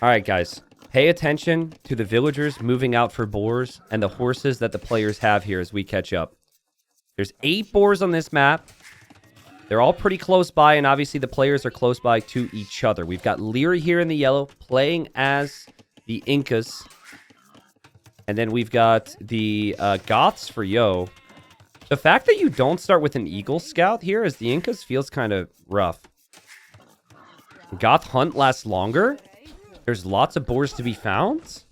All right, guys. Pay attention to the villagers moving out for boars and the horses that the players have here as we catch up. There's 8 boars on this map. They're all pretty close by, and obviously the players are close by to each other. We've got Liereyy here in the yellow playing as the Incas. And then we've got the Goths for Yo. The fact that you don't start with an Eagle Scout here as the Incas feels kind of rough. Goth Hunt lasts longer. There's lots of boars to be found.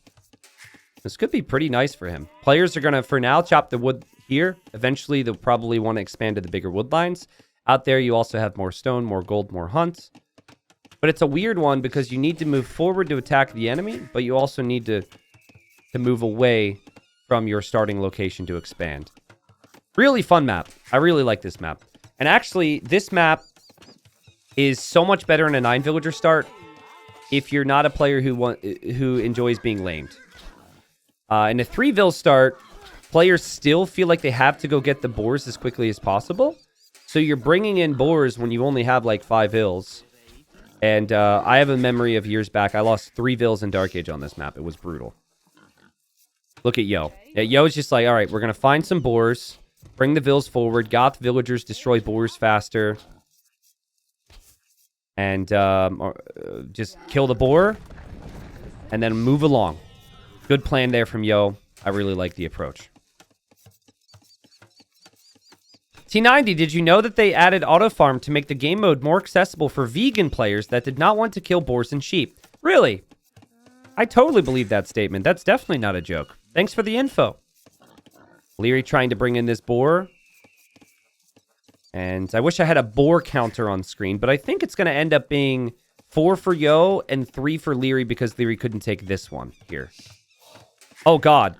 This could be pretty nice for him. Players are going to, for now, chop the wood here. Eventually, they'll probably want to expand to the bigger wood lines. Out there, you also have more stone, more gold, more hunt. But it's a weird one because you need to move forward to attack the enemy, but you also need to move away from your starting location to expand. Really fun map. I really like this map. And actually, this map is so much better in a 9-villager start if you're not a player who enjoys being lamed. In a 3-vill start, players still feel like they have to go get the boars as quickly as possible. So you're bringing in boars when you only have like 5 vills. And I have a memory of years back. I lost 3 vills in Dark Age on this map. It was brutal. Look at Yo. Yeah, Yo's just like, all right, we're going to find some boars. Bring the vills forward. Goth villagers destroy boars faster. And just kill the boar. And then move along. Good plan there from Yo. I really like the approach. T90, did you know that they added auto farm to make the game mode more accessible for vegan players that did not want to kill boars and sheep? Really? I totally believe that statement. That's definitely not a joke. Thanks for the info. Liereyy trying to bring in this boar. And I wish I had a boar counter on screen, but I think it's going to end up being 4 for Yo and 3 for Liereyy because Liereyy couldn't take this one here. Oh, God.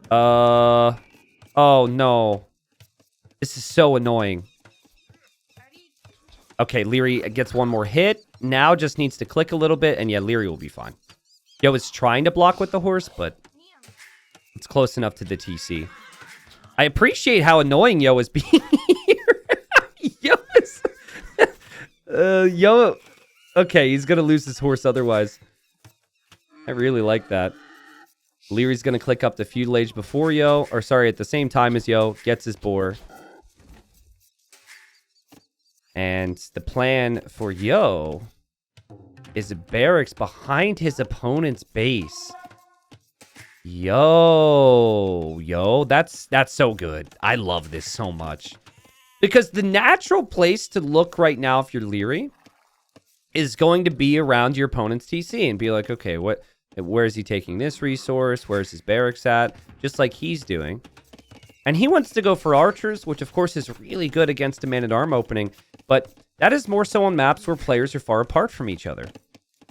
Oh, no. This is so annoying. Okay, Liereyy gets one more hit. Now just needs to click a little bit, and yeah, Liereyy will be fine. Yo is trying to block with the horse, but it's close enough to the TC. I appreciate how annoying Yo is being here. Yo is... Yo... Okay, he's going to lose his horse otherwise. I really like that. Lierey's going to click up the feudal age before Yo, or sorry, at the same time as Yo, gets his boar. And the plan for Yo is a barracks behind his opponent's base. Yo, that's so good. I love this so much. Because the natural place to look right now if you're Liereyy is going to be around your opponent's TC and be like, okay, where is he taking this resource? Where's his barracks at? Just like he's doing. And he wants to go for archers, which of course is really good against a man-at-arm opening. But that is more so on maps where players are far apart from each other.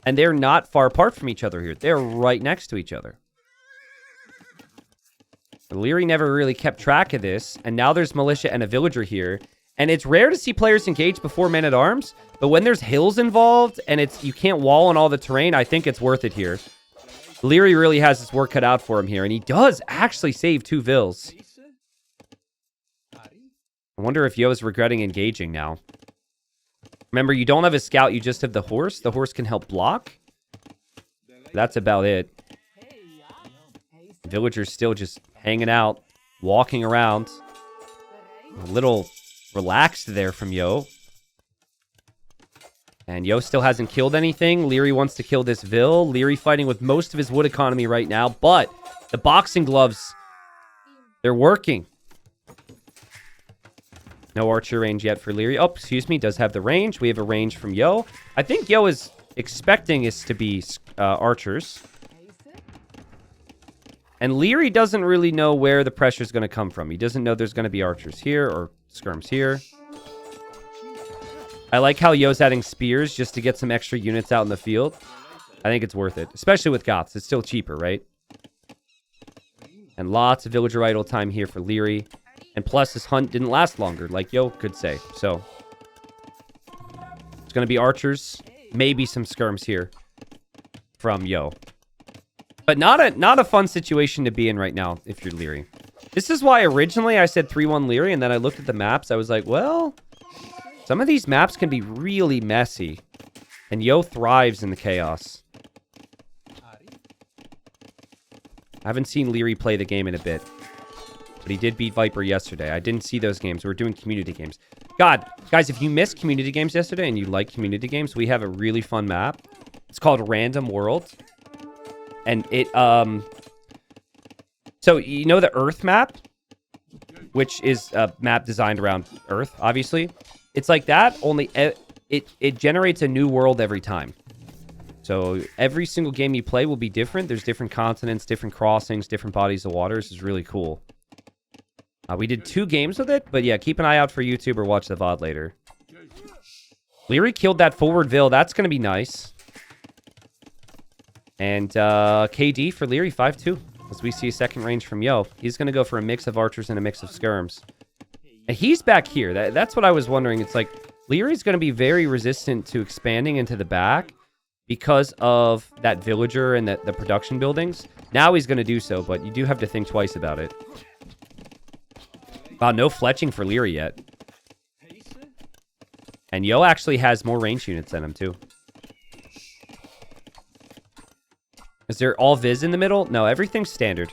And they're not far apart from each other here. They're right next to each other. Liereyy never really kept track of this. And now there's militia and a villager here. And it's rare to see players engage before men-at-arms. But when there's hills involved and you can't wall on all the terrain, I think it's worth it here. Liereyy really has his work cut out for him here. And he does actually save 2 vills. I wonder if Yo is regretting engaging now. Remember, you don't have a scout, you just have the horse. The horse can help block. That's about it. Villagers still just hanging out, walking around. A little relaxed there from Yo. And Yo still hasn't killed anything. Liereyy wants to kill this Vill. Liereyy fighting with most of his wood economy right now. But the boxing gloves, they're working. No archer range yet for Liereyy. Oh, excuse me, does have the range. We have a range from Yo. I think Yo is expecting us to be archers. And Liereyy doesn't really know where the pressure is going to come from. He doesn't know there's going to be archers here or skirms here. I like how Yo's adding spears just to get some extra units out in the field. I think it's worth it, especially with Goths. It's still cheaper, right? And lots of villager idle time here for Liereyy. And plus, this hunt didn't last longer, like Yo could say. So, it's going to be archers. Maybe some skirms here from Yo. But not a fun situation to be in right now if you're Liereyy. This is why originally I said 3-1 Liereyy, and then I looked at the maps. I was like, well, some of these maps can be really messy. And Yo thrives in the chaos. I haven't seen Liereyy play the game in a bit. But he did beat Viper yesterday. I didn't see those games. We're doing community games. God, guys, if you missed community games yesterday and you like community games, we have a really fun map. It's called Random World. And it, so you know the Earth map? Which is a map designed around Earth, obviously. It's like that, only it generates a new world every time. So every single game you play will be different. There's different continents, different crossings, different bodies of water. This is really cool. We did 2 games with it, but yeah, keep an eye out for YouTube or watch the VOD later. Liereyy killed that forward Vil. That's going to be nice. And KD for Liereyy, 5-2. As we see a second range from Yo. He's going to go for a mix of archers and a mix of skirms. And he's back here. That's what I was wondering. It's like, Lierey's going to be very resistant to expanding into the back because of that villager and the production buildings. Now he's going to do so, but you do have to think twice about it. Wow, no fletching for Liereyy yet. And Yo actually has more range units than him, too. Is there all Viz in the middle? No, everything's standard.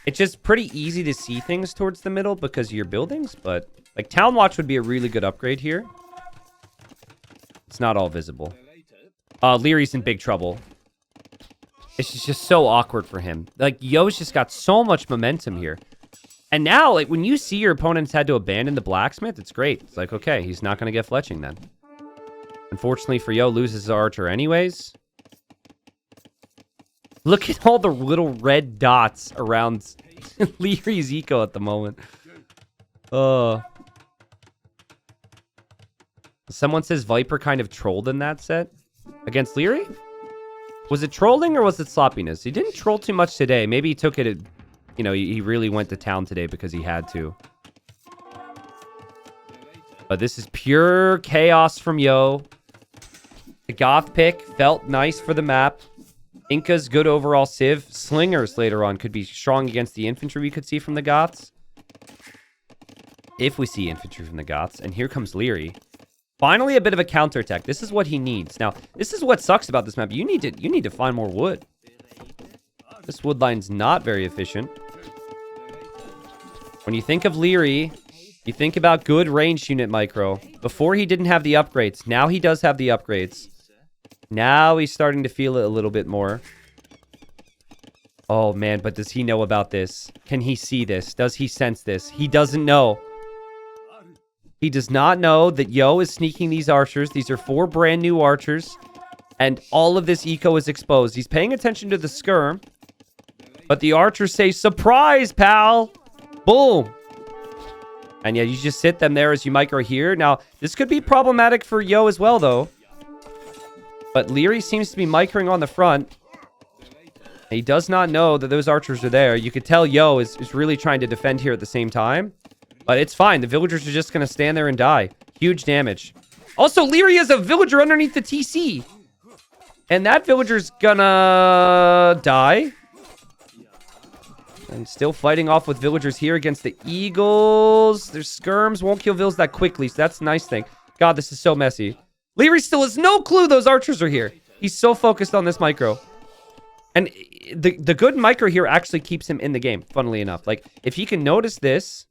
It's just pretty easy to see things towards the middle because of your buildings, but... like, Town Watch would be a really good upgrade here. It's not all visible. Lierey's in big trouble. It's just so awkward for him. Like, Yo's just got so much momentum here. And now, like, when you see your opponents had to abandon the blacksmith, it's great. It's like, okay, he's not going to get fletching then. Unfortunately for Yo, loses his archer anyways. Look at all the little red dots around Lierey's eco at the moment. Someone says Viper kind of trolled in that set against Liereyy. Was it trolling or was it sloppiness? He didn't troll too much today. Maybe he took it... you know, he really went to town today because he had to. But this is pure chaos from Yo. The Goth pick felt nice for the map. Inca's good overall civ. Slingers later on could be strong against the infantry we could see from the Goths. If we see infantry from the Goths. And here comes Liereyy. Finally a bit of a counterattack. This is what he needs. Now, this is what sucks about this map. You need to find more wood. This wood line's not very efficient. When you think of Liereyy, you think about good range unit micro. Before he didn't have the upgrades. Now he does have the upgrades. Now he's starting to feel it a little bit more. Oh man, but does he know about this? Can he see this? Does he sense this? He doesn't know. He does not know that Yo is sneaking these archers. These are 4 brand new archers. And all of this eco is exposed. He's paying attention to the skirm. But the archers say, surprise, pal! Boom! And yeah, you just sit them there as you micro here. Now, this could be problematic for Yo as well, though. But Liereyy seems to be microing on the front. He does not know that those archers are there. You could tell Yo is really trying to defend here at the same time. But it's fine. The villagers are just going to stand there and die. Huge damage. Also, Liereyy has a villager underneath the TC. And that villager's gonna die. And still fighting off with villagers here against the Eagles. Their skirms won't kill Vils that quickly, so that's a nice thing. God, this is so messy. Liereyy still has no clue those archers are here. He's so focused on this micro. And the good micro here actually keeps him in the game, funnily enough. Like, if he can notice this,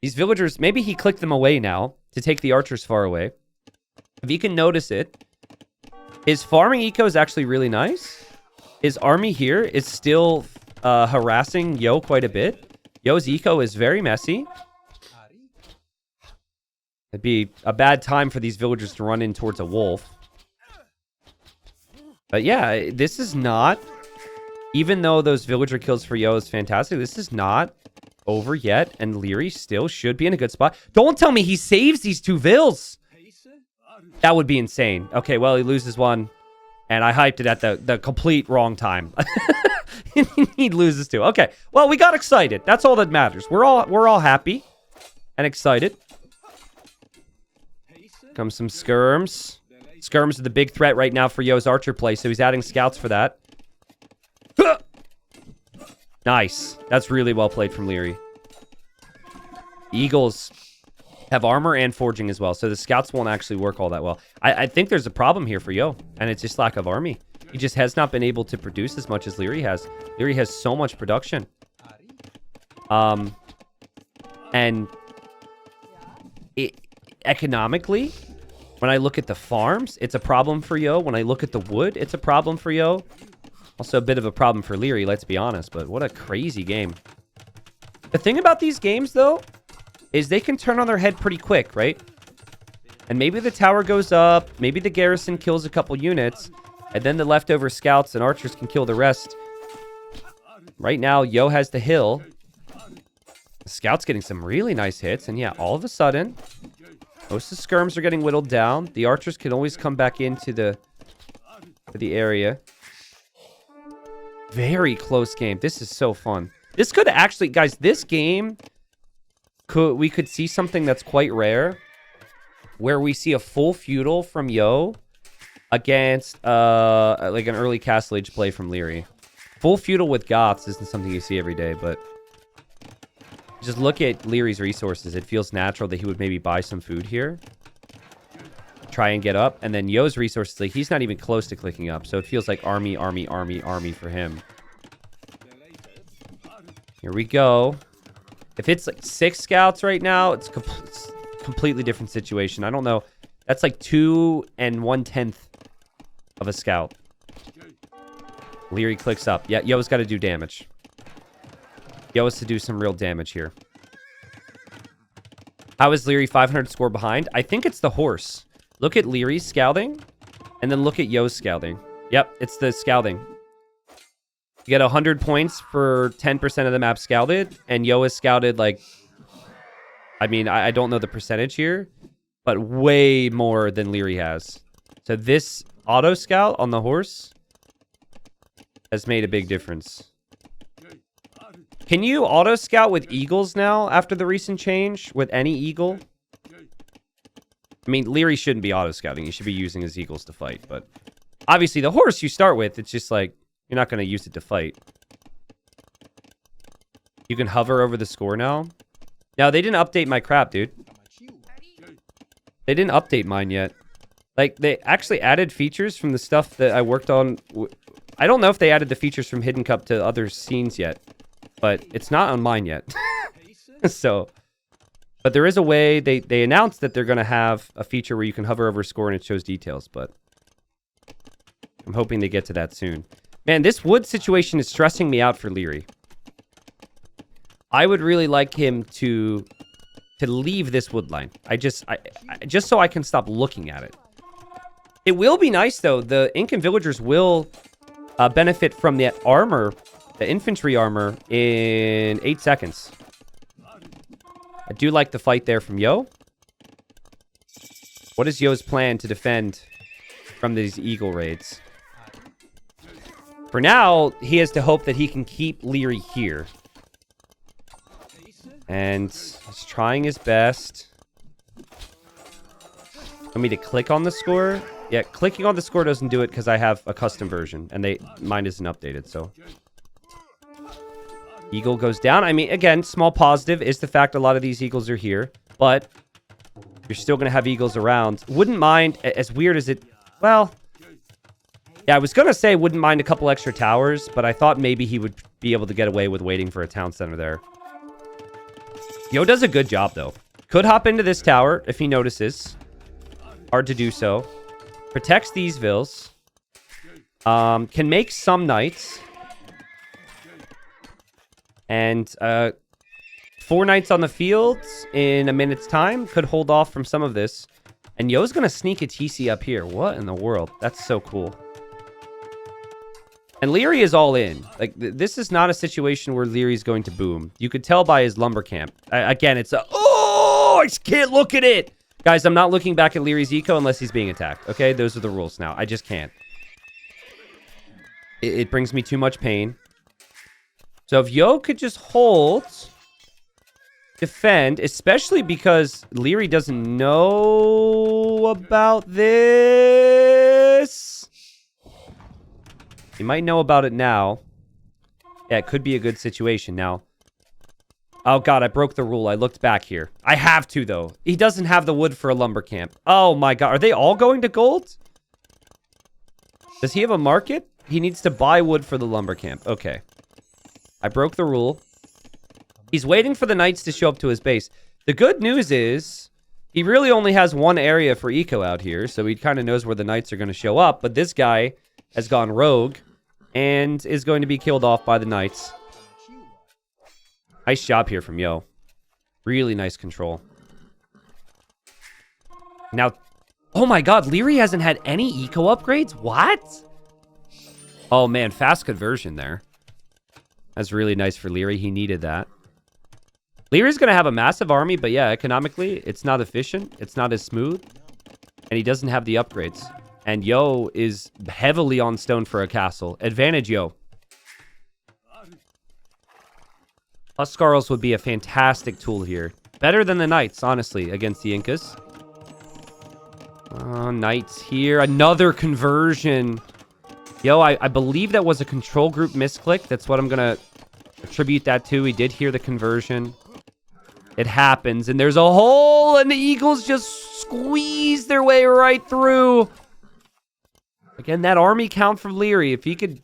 these villagers, maybe he clicked them away now to take the archers far away. If he can notice it, his farming eco is actually really nice. His army here is still harassing Yo quite a bit. Yo's eco is very messy. It'd be a bad time for these villagers to run in towards a wolf. But yeah, this is not... even though those villager kills for Yo is fantastic, this is not over yet. And Liereyy still should be in a good spot. Don't tell me he saves these 2 Vils. That would be insane. Okay, well, he loses one. And I hyped it at the complete wrong time. He loses 2. Okay, well, we got excited. That's all that matters. We're all happy and excited. Comes some skirms. Skirms are the big threat right now for Yo's archer play, so he's adding scouts for that. Nice. That's really well played from Liereyy. Eagles have armor and forging as well, so the scouts won't actually work all that well. I think there's a problem here for Yo, and it's just lack of army. He just has not been able to produce as much as Liereyy has. Liereyy has so much production. And economically, when I look at the farms, it's a problem for Yo. When I look at the wood, it's a problem for Yo. Also a bit of a problem for Liereyy, let's be honest. But what a crazy game. The thing about these games, though, is they can turn on their head pretty quick, right? And maybe the tower goes up. Maybe the garrison kills a couple units. And then the leftover scouts and archers can kill the rest. Right now, Yo has the hill. The scout's getting some really nice hits. And yeah, all of a sudden, most of the skirms are getting whittled down. The archers can always come back into the area. Very close game. This is so fun. This could actually, guys, this game, we could see something that's quite rare. Where we see a full feudal from Yo against like an early Castle Age play from Liereyy. Full feudal with Goths isn't something you see every day, but just look at Lierey's resources. It feels natural that he would maybe buy some food here. Try and get up. And then Yo's resources, like, he's not even close to clicking up. So it feels like army, army, army, army for him. Here we go. If it's like 6 scouts right now, it's completely different situation. I don't know. That's like 2 1/10 of a scout. Liereyy clicks up. Yeah, Yo's got to do damage. Yo has to do some real damage here. How is Liereyy 500 score behind? I think it's the horse. Look at Lierey's scouting, and then look at Yo's scouting. Yep, it's the scouting. You get 100 points for 10% of the map scouted, and Yo is scouted like... I mean, I don't know the percentage here, but way more than Liereyy has. So this auto scout on the horse has made a big difference. Can you auto scout with eagles now after the recent change? With any eagle? I mean, Liereyy shouldn't be auto scouting. You should be using his eagles to fight. But obviously, the horse you start with, it's just like, you're not going to use it to fight. You can hover over the score now. No, they didn't update my crap, dude. They didn't update mine yet. Like, they actually added features from the stuff that I worked on. I don't know if they added the features from Hidden Cup to other scenes yet. But it's not on mine yet. So, but there is a way. They announced that they're going to have a feature where you can hover over a score and it shows details. But I'm hoping they get to that soon. Man, this wood situation is stressing me out for Liereyy. I would really like him to leave this wood line. Just so I can stop looking at it. It will be nice, though. The Incan villagers will benefit from that armor, the infantry armor, in 8 seconds. I do like the fight there from Yo. What is Yo's plan to defend from these eagle raids? For now, he has to hope that he can keep Liereyy here. And he's trying his best. Want me to click on the score? Yeah, clicking on the score doesn't do it because I have a custom version. And mine isn't updated, so... Eagle goes down. I mean, again, small positive is the fact a lot of these eagles are here. But you're still going to have eagles around. Wouldn't mind, as weird as it... Well... Yeah, I was going to say wouldn't mind a couple extra towers. But I thought maybe he would be able to get away with waiting for a town center there. Yo does a good job, though. Could hop into this tower if he notices. Hard to do so. Protects these vills. Can make some knights. And 4 knights on the field in a minute's time. Could hold off from some of this. And Yo's going to sneak a TC up here. What in the world? That's so cool. And Liereyy is all in. Like, this is not a situation where Lierey's going to boom. You could tell by his lumber camp. Again, it's a... Oh! I just can't look at it! Guys, I'm not looking back at Lierey's eco unless he's being attacked. Okay? Those are the rules now. I just can't. It brings me too much pain. So if Yo could just hold... Defend, especially because Liereyy doesn't know about this... He might know about it now. Yeah, it could be a good situation now. Oh, God, I broke the rule. I looked back here. I have to, though. He doesn't have the wood for a lumber camp. Oh, my God. Are they all going to gold? Does he have a market? He needs to buy wood for the lumber camp. Okay. I broke the rule. He's waiting for the knights to show up to his base. The good news is he really only has one area for eco out here, so he kind of knows where the knights are going to show up. But this guy has gone rogue and is going to be killed off by the knights. Nice job here from Yo. Really nice control. Now, oh my god, Liereyy hasn't had any eco upgrades? What? Oh man, fast conversion there. That's really nice for Liereyy. He needed that. Lierey's going to have a massive army, but yeah, economically, it's not efficient. It's not as smooth. And he doesn't have the upgrades. And Yo is heavily on stone for a castle. Advantage Yo. Huskarls would be a fantastic tool here. Better than the Knights, honestly, against the Incas. Knights here. Another conversion. Yo, I believe that was a control group misclick. That's what I'm going to attribute that to. He did hear the conversion. It happens, and there's a hole, and the Eagles just squeeze their way right through. Again, that army count from Liereyy, if he could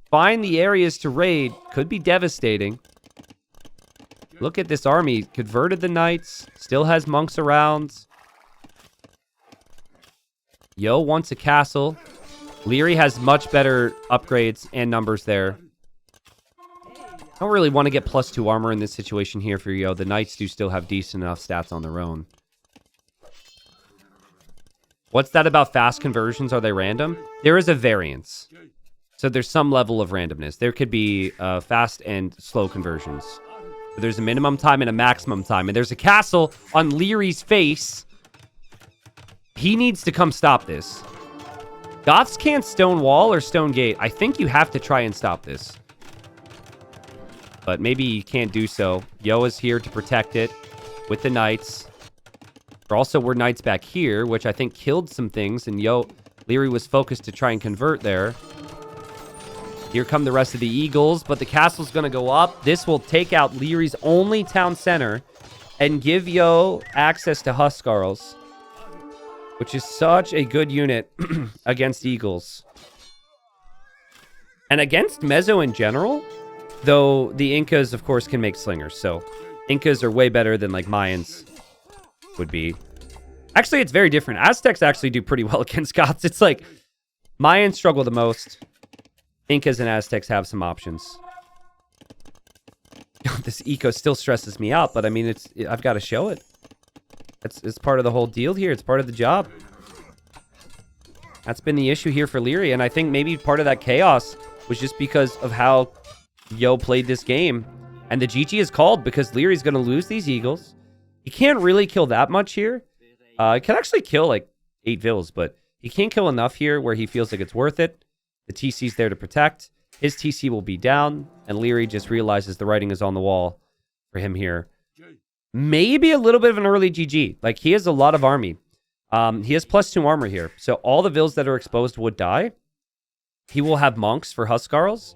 find the areas to raid, could be devastating. Look at this army. Converted the knights. Still has monks around. Yo wants a castle. Liereyy has much better upgrades and numbers there. I don't really want to get +2 armor in this situation here for Yo. The knights do still have decent enough stats on their own. What's that about fast conversions? Are they random? There is a variance. So there's some level of randomness. There could be fast and slow conversions. There's a minimum time and a maximum time. And there's a castle on Lierey's face. He needs to come stop this. Goths can't stone wall or stone gate. I think you have to try and stop this. But maybe you can't do so. Yo is here to protect it with the knights. There also were knights back here, which I think killed some things. And Liereyy was focused to try and convert there. Here come the rest of the Eagles, but the castle's going to go up. This will take out Lierey's only town center and give Yo access to Huskarls, which is such a good unit against Eagles. And against Mezzo in general, though the Incas, of course, can make slingers. So Incas are way better than like Mayans would be. Actually, it's very different. Aztecs actually do pretty well against Goths. It's like Mayans struggle the most. Incas and Aztecs have some options. This eco still stresses me out, but I mean, I've got to show it. It's part of the whole deal here. It's part of the job. That's been the issue here for Liereyy, and I think maybe part of that chaos was just because of how Yo played this game. And the GG is called because Lierey's going to lose these Eagles. He can't really kill that much here. He can actually kill like 8 vills, but he can't kill enough here where he feels like it's worth it. The TC's there to protect. His TC will be down, and Liereyy just realizes the writing is on the wall for him here. Maybe a little bit of an early GG. Like, he has a lot of army. He has +2 armor here. So all the vills that are exposed would die. He will have monks for Huskarls.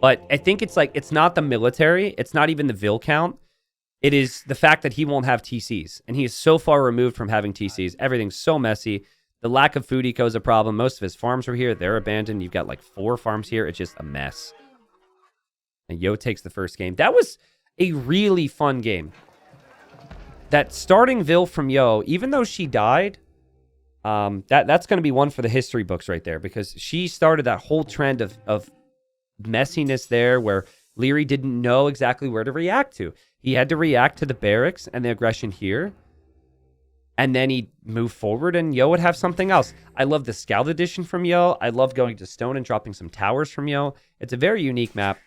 But I think it's like, it's not the military. It's not even the vill count. It is the fact that he won't have TCs. And he is so far removed from having TCs. Everything's so messy. The lack of food eco is a problem. Most of his farms were here. They're abandoned. You've got like 4 farms here. It's just a mess. And Yo takes the first game. That was a really fun game. That starting vill from Yo, even though she died, that's going to be one for the history books right there, because she started that whole trend of messiness there where Liereyy didn't know exactly where to react to. He had to react to the barracks and the aggression here, and then he'd move forward and Yo would have something else. I love the Scout Edition from Yo. I love going to stone and dropping some towers from Yo. It's a very unique map,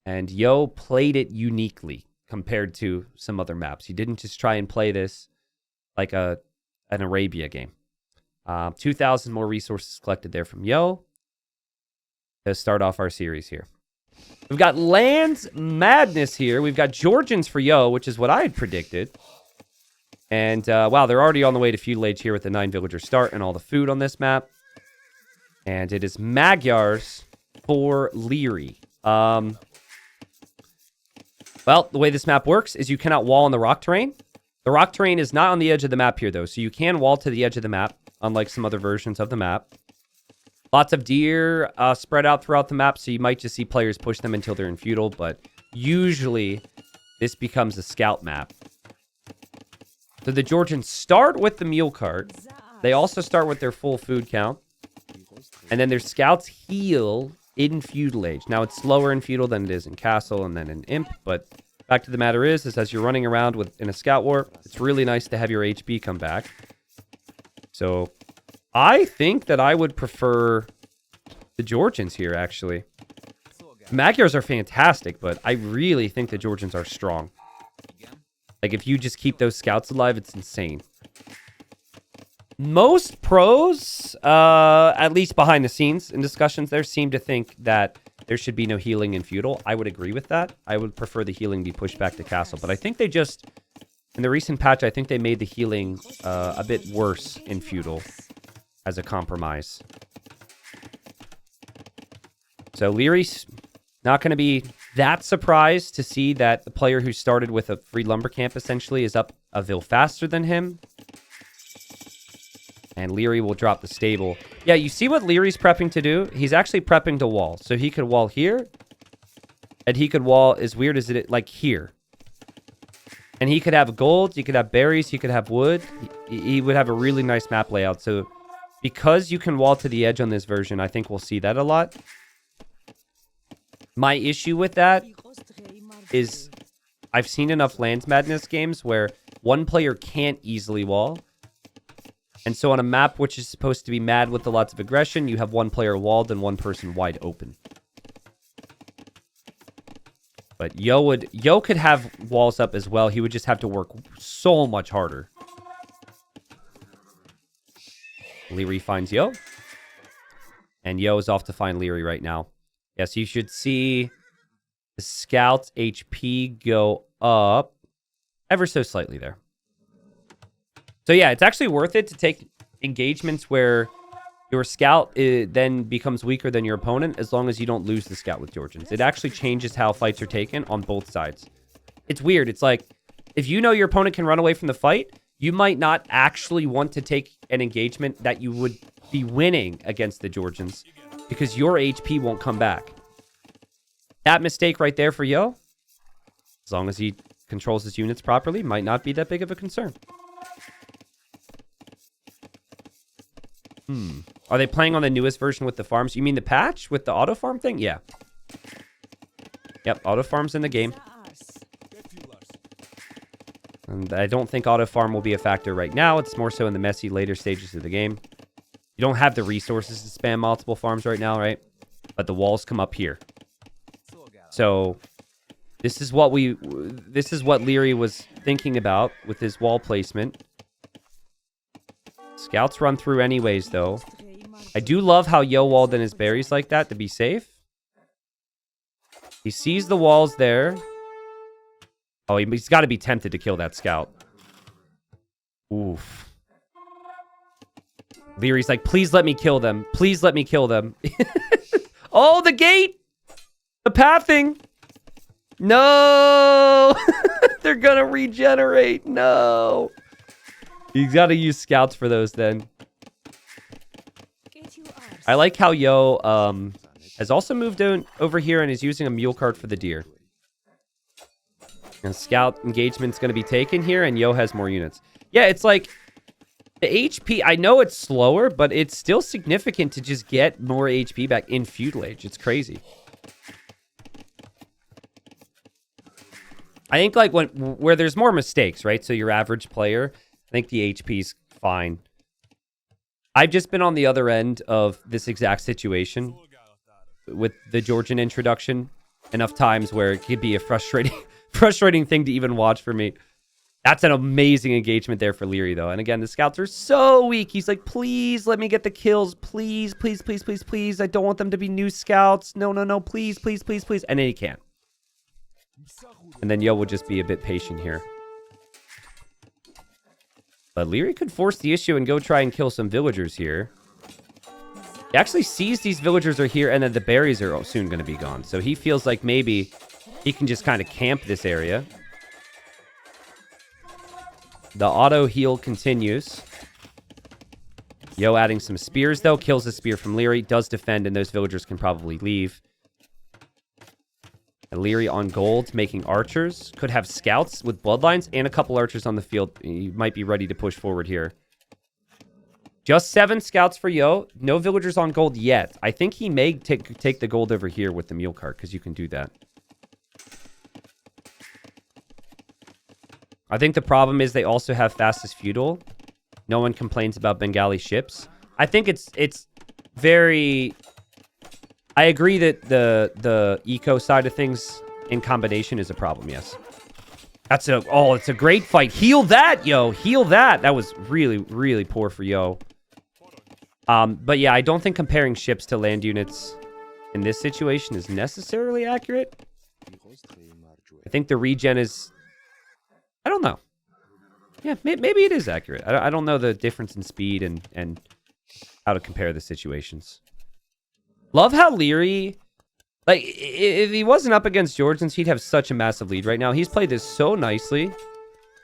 and Yo played it uniquely compared to some other maps. He didn't just try and play this like an Arabia game. 2,000 more resources collected there from Yo to start off our series here. We've got Lands Madness here. We've got Georgians for Yo, which is what I had predicted. And, wow, they're already on the way to feudal age here with the 9 villager start and all the food on this map. And it is Magyars for Liereyy. Well, the way this map works is you cannot wall on the rock terrain. The rock terrain is not on the edge of the map here, though. So you can wall to the edge of the map, unlike some other versions of the map. Lots of deer spread out throughout the map, so you might just see players push them until they're in feudal, but usually this becomes a scout map. So the Georgians start with the mule cart. They also start with their full food count. And then their scouts heal in feudal age. Now, it's slower in feudal than it is in castle and then in imp, but fact of the matter is as you're running around in a scout war, it's really nice to have your HP come back. So I think that I would prefer the Georgians here, actually. Magyars are fantastic, but I really think the Georgians are strong. Like, if you just keep those scouts alive, it's insane. Most pros, at least behind the scenes in discussions there, seem to think that there should be no healing in feudal. I would agree with that. I would prefer the healing be pushed back to castle. But I think they just, in the recent patch, I think they made the healing a bit worse in feudal as a compromise. So Lierey's not going to be that surprised to see that the player who started with a free lumber camp essentially is up a vil faster than him. And Liereyy will drop the stable. Yeah, you see what Lierey's prepping to do? He's actually prepping to wall. So he could wall here. And he could wall, as weird as it, like here. And he could have gold. He could have berries. He could have wood. He would have a really nice map layout. So because you can wall to the edge on this version, I think we'll see that a lot. My issue with that is I've seen enough Lands Madness games where one player can't easily wall. And so on a map which is supposed to be mad with lots of aggression, you have one player walled and one person wide open. But Yo could have walls up as well. He would just have to work so much harder. Liereyy finds Yo. And Yo is off to find Liereyy right now. Yes, you should see the scout's HP go up ever so slightly there. So yeah, it's actually worth it to take engagements where your scout then becomes weaker than your opponent as long as you don't lose the scout with Georgians. It actually changes how fights are taken on both sides. It's weird. It's like, if you know your opponent can run away from the fight, you might not actually want to take an engagement that you would be winning against the Georgians because your HP won't come back. That mistake right there for Yo, as long as he controls his units properly, might not be that big of a concern. Are they playing on the newest version with the farms? You mean the patch with the auto farm thing? Yeah. Yep, auto farm's in the game. And I don't think auto farm will be a factor right now. It's more so in the messy later stages of the game. You don't have the resources to spam multiple farms right now, right? But the walls come up here. So this is what Liereyy was thinking about with his wall placement. Scouts run through anyways, though. I do love how Yo walled in his berries like that to be safe. He sees the walls there. Oh, he's got to be tempted to kill that scout. Oof. Lierey's like, please let me kill them. Please let me kill them. Oh, the gate! The pathing! No! They're gonna regenerate. No! You gotta use scouts for those then. I like how Yo has also moved over here and is using a mule cart for the deer. And scout engagement's gonna be taken here and Yo has more units. Yeah, it's like the HP, I know it's slower, but it's still significant to just get more HP back in feudal age. It's crazy. I think like where there's more mistakes, right? So your average player, I think the HP's fine. I've just been on the other end of this exact situation with the Georgian introduction enough times where it could be a frustrating thing to even watch for me. That's an amazing engagement there for Liereyy, though. And again, the scouts are so weak. He's like, please let me get the kills. Please, please, please, please, please. I don't want them to be new scouts. No, no, no. Please, please, please, please. And then he can't. And then Yo will just be a bit patient here. But Liereyy could force the issue and go try and kill some villagers here. He actually sees these villagers are here and then the berries are soon going to be gone. So he feels like maybe he can just kind of camp this area. The auto heal continues. Yo adding some spears, though. Kills the spear from Liereyy. Does defend, and those villagers can probably leave. Liereyy on gold, making archers. Could have scouts with bloodlines and a couple archers on the field. He might be ready to push forward here. Just 7 scouts for Yo. No villagers on gold yet. I think he may take the gold over here with the mule cart, because you can do that. I think the problem is they also have fastest feudal. No one complains about Bengali ships. I think it's very... I agree that the eco side of things in combination is a problem, yes. It's a great fight. Heal that, Yo. Heal that. That was really, really poor for Yo. But yeah, I don't think comparing ships to land units in this situation is necessarily accurate. I think the regen is... I don't know. Yeah, maybe it is accurate. I don't know the difference in speed and how to compare the situations. Love how Liereyy... Like, if he wasn't up against Georgians, he'd have such a massive lead right now. He's played this so nicely.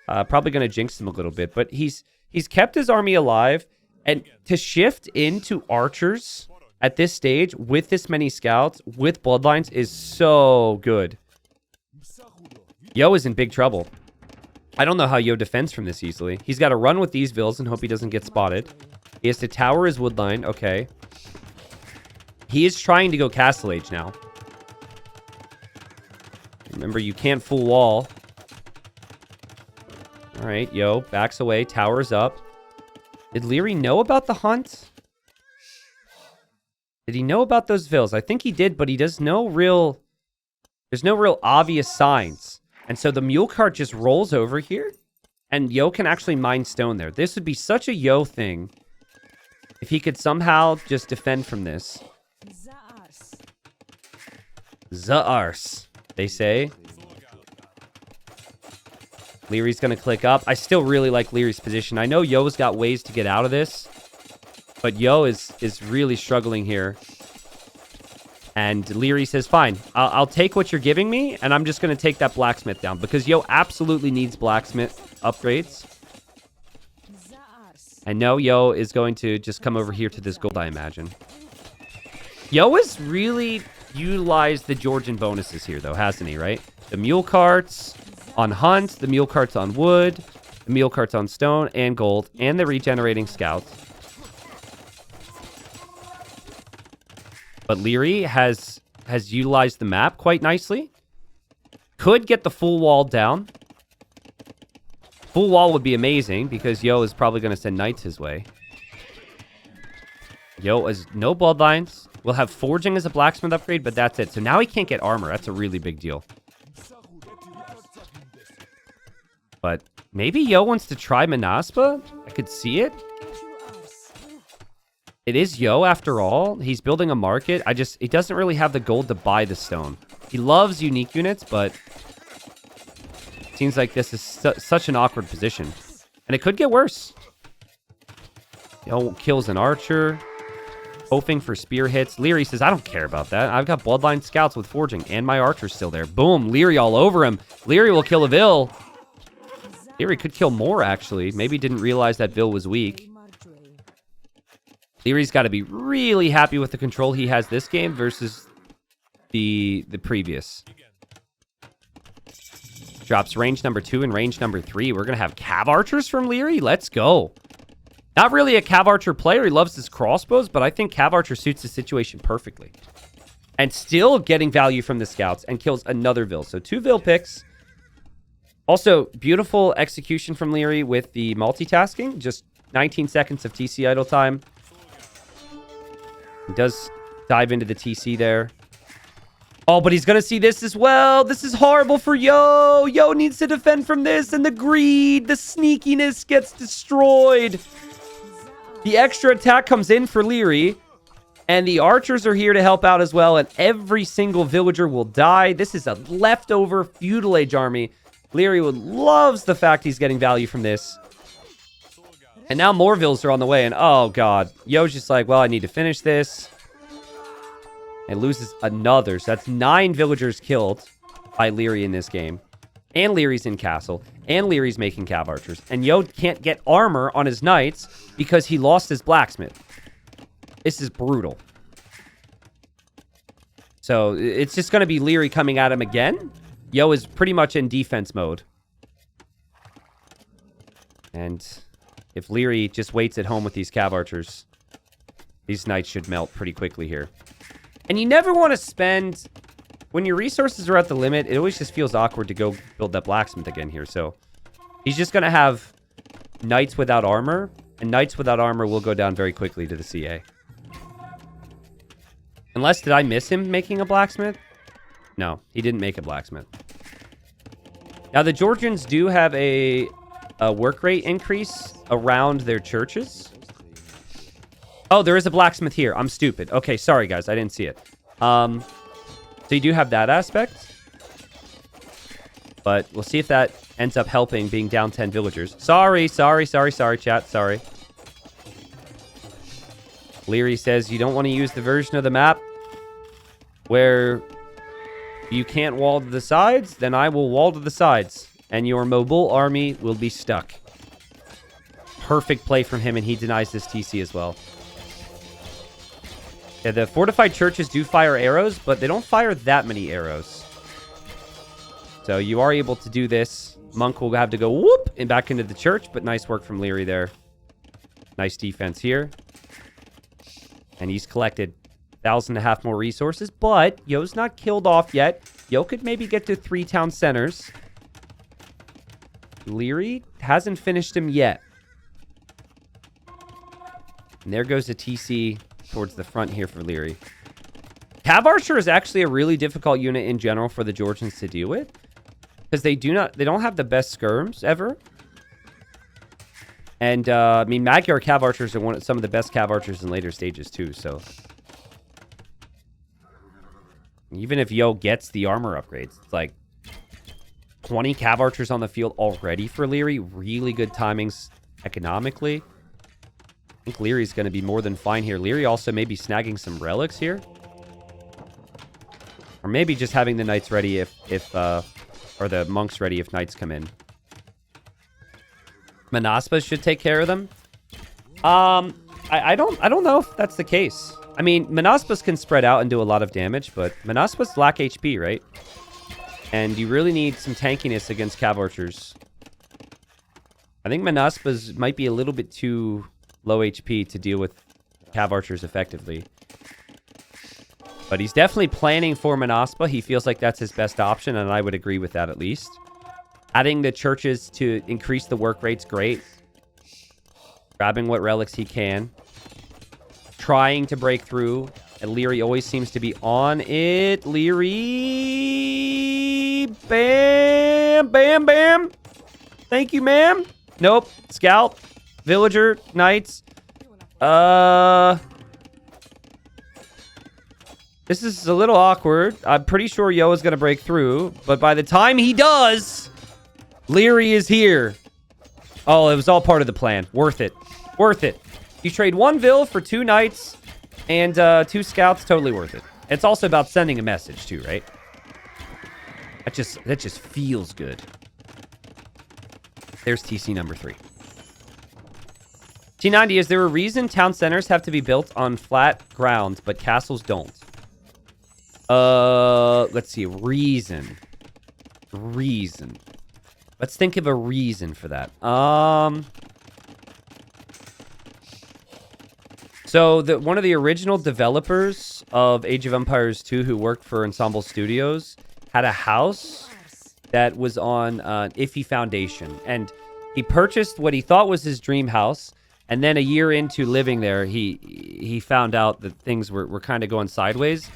Probably going to jinx him a little bit. But he's kept his army alive. And to shift into archers at this stage with this many scouts, with bloodlines, is so good. Yo is in big trouble. I don't know how Yo defends from this easily. He's got to run with these vills and hope he doesn't get spotted. He has to tower his woodline. Okay. He is trying to go Castle Age now. Remember, you can't full wall. All right, Yo backs away, towers up. Did Liereyy know about the hunt? Did he know about those vills? I think he did, but he does no real... There's no real obvious signs. And so the mule cart just rolls over here, and Yo can actually mine stone there. This would be such a Yo thing if he could somehow just defend from this. Zaars, they say. Lierey's going to click up. I still really like Lierey's position. I know Yo's got ways to get out of this, but Yo is really struggling here. And Liereyy says, fine, I'll take what you're giving me, and I'm just going to take that blacksmith down, because Yo absolutely needs blacksmith upgrades. I know Yo is going to just come over here to this gold, I imagine. Yo has really utilized the Georgian bonuses here, though, hasn't he, right? The mule carts on hunt, the mule carts on wood, the mule carts on stone and gold, and the regenerating scouts. But Liereyy has utilized the map quite nicely. Could get the full wall down. Full wall would be amazing, because Yo is probably going to send knights his way. Yo has no bloodlines. We'll have forging as a blacksmith upgrade, but that's it. So now he can't get armor. That's a really big deal. But maybe Yo wants to try Manaspa? I could see it. It is Yo after all. He's building a market. He doesn't really have the gold to buy the stone. He loves unique units, but it seems like this is such an awkward position. And it could get worse. Yo kills an archer. Hoping for spear hits. Liereyy says, I don't care about that. I've got bloodline scouts with forging, and my archer's still there. Boom, Liereyy all over him. Liereyy will kill a vill. Liereyy could kill more, actually. Maybe didn't realize that vill was weak. Lierey's got to be really happy with the control he has this game versus the previous. Drops range number 2 and range number 3. We're going to have cav archers from Liereyy. Let's go. Not really a cav archer player. He loves his crossbows, but I think cav archer suits the situation perfectly. And still getting value from the scouts, and kills another vill. So 2 vill picks. Also, beautiful execution from Liereyy with the multitasking. Just 19 seconds of TC idle time. He does dive into the TC there. Oh, but he's going to see this as well. This is horrible for Yo. Yo needs to defend from this, and the greed, the sneakiness gets destroyed. The extra attack comes in for Liereyy, and the archers are here to help out as well, and every single villager will die. This is a leftover feudal age army. Liereyy loves the fact he's getting value from this. And now more vills are on the way, and oh god. Yo's just like, well, I need to finish this. And loses another. So that's 9 villagers killed by Liereyy in this game. And Lierey's in castle. And Lierey's making cav archers. And Yo can't get armor on his knights because he lost his blacksmith. This is brutal. So it's just going to be Liereyy coming at him again. Yo is pretty much in defense mode. And if Liereyy just waits at home with these cav archers, these knights should melt pretty quickly here. And you never want to spend... When your resources are at the limit, it always just feels awkward to go build that blacksmith again here. So he's just going to have knights without armor. And knights without armor will go down very quickly to the CA. Unless, did I miss him making a blacksmith? No, he didn't make a blacksmith. Now, the Georgians do have a work rate increase around their churches. Oh, there is a blacksmith here. I'm stupid. Okay, sorry, guys. I didn't see it. So you do have that aspect. But we'll see if that ends up helping being down 10 villagers. Sorry, chat. Sorry. Liereyy says you don't want to use the version of the map where you can't wall to the sides, then I will wall to the sides, and your mobile army will be stuck. Perfect play from him, and he denies this TC as well. Yeah, the fortified churches do fire arrows, but they don't fire that many arrows. So you are able to do this. Monk will have to go whoop and back into the church, but nice work from Liereyy there. Nice defense here. And he's collected 1,500 more resources, but Yo's not killed off yet. Yo could maybe get to 3 town centers. Liereyy hasn't finished him yet. And there goes a TC towards the front here for Liereyy. Cav Archer is actually a really difficult unit in general for the Georgians to deal with. Because they don't have the best skirms ever. And, I mean, Magyar Cav Archers are some of the best Cav Archers in later stages, too, so. Even if Yo gets the armor upgrades, it's like 20 Cav Archers on the field already for Liereyy. Really good timings economically. I think Lierey's going to be more than fine here. Liereyy also may be snagging some relics here. Or maybe just having the knights ready or the monks ready if knights come in. Manaspas should take care of them. I don't know if that's the case. I mean, Manaspas can spread out and do a lot of damage, but Manaspas lack HP, right? And you really need some tankiness against Cav Archers. I think Manaspas might be a little bit too low HP to deal with Cav Archers effectively. But he's definitely planning for Manaspa. He feels like that's his best option, and I would agree with that at least. Adding the churches to increase the work rate's great. Grabbing what relics he can. Trying to break through. And Liereyy always seems to be on it. Liereyy. Bam. Bam, bam. Thank you, ma'am. Nope. Scout. Villager. Knights. This is a little awkward. I'm pretty sure Yo is going to break through. But by the time he does, Liereyy is here. Oh, it was all part of the plan. Worth it. Worth it. You trade 1 Vill for 2 Knights and 2 Scouts. Totally worth it. It's also about sending a message too, right? That just feels good. There's TC number 3. T90, is there a reason town centers have to be built on flat ground, but castles don't? Let's see. Reason. Let's think of a reason for that. So one of the original developers of Age of Empires 2 who worked for Ensemble Studios had a house that was on an iffy foundation. And he purchased what he thought was his dream house. And then a year into living there, he found out that things were kind of going sideways.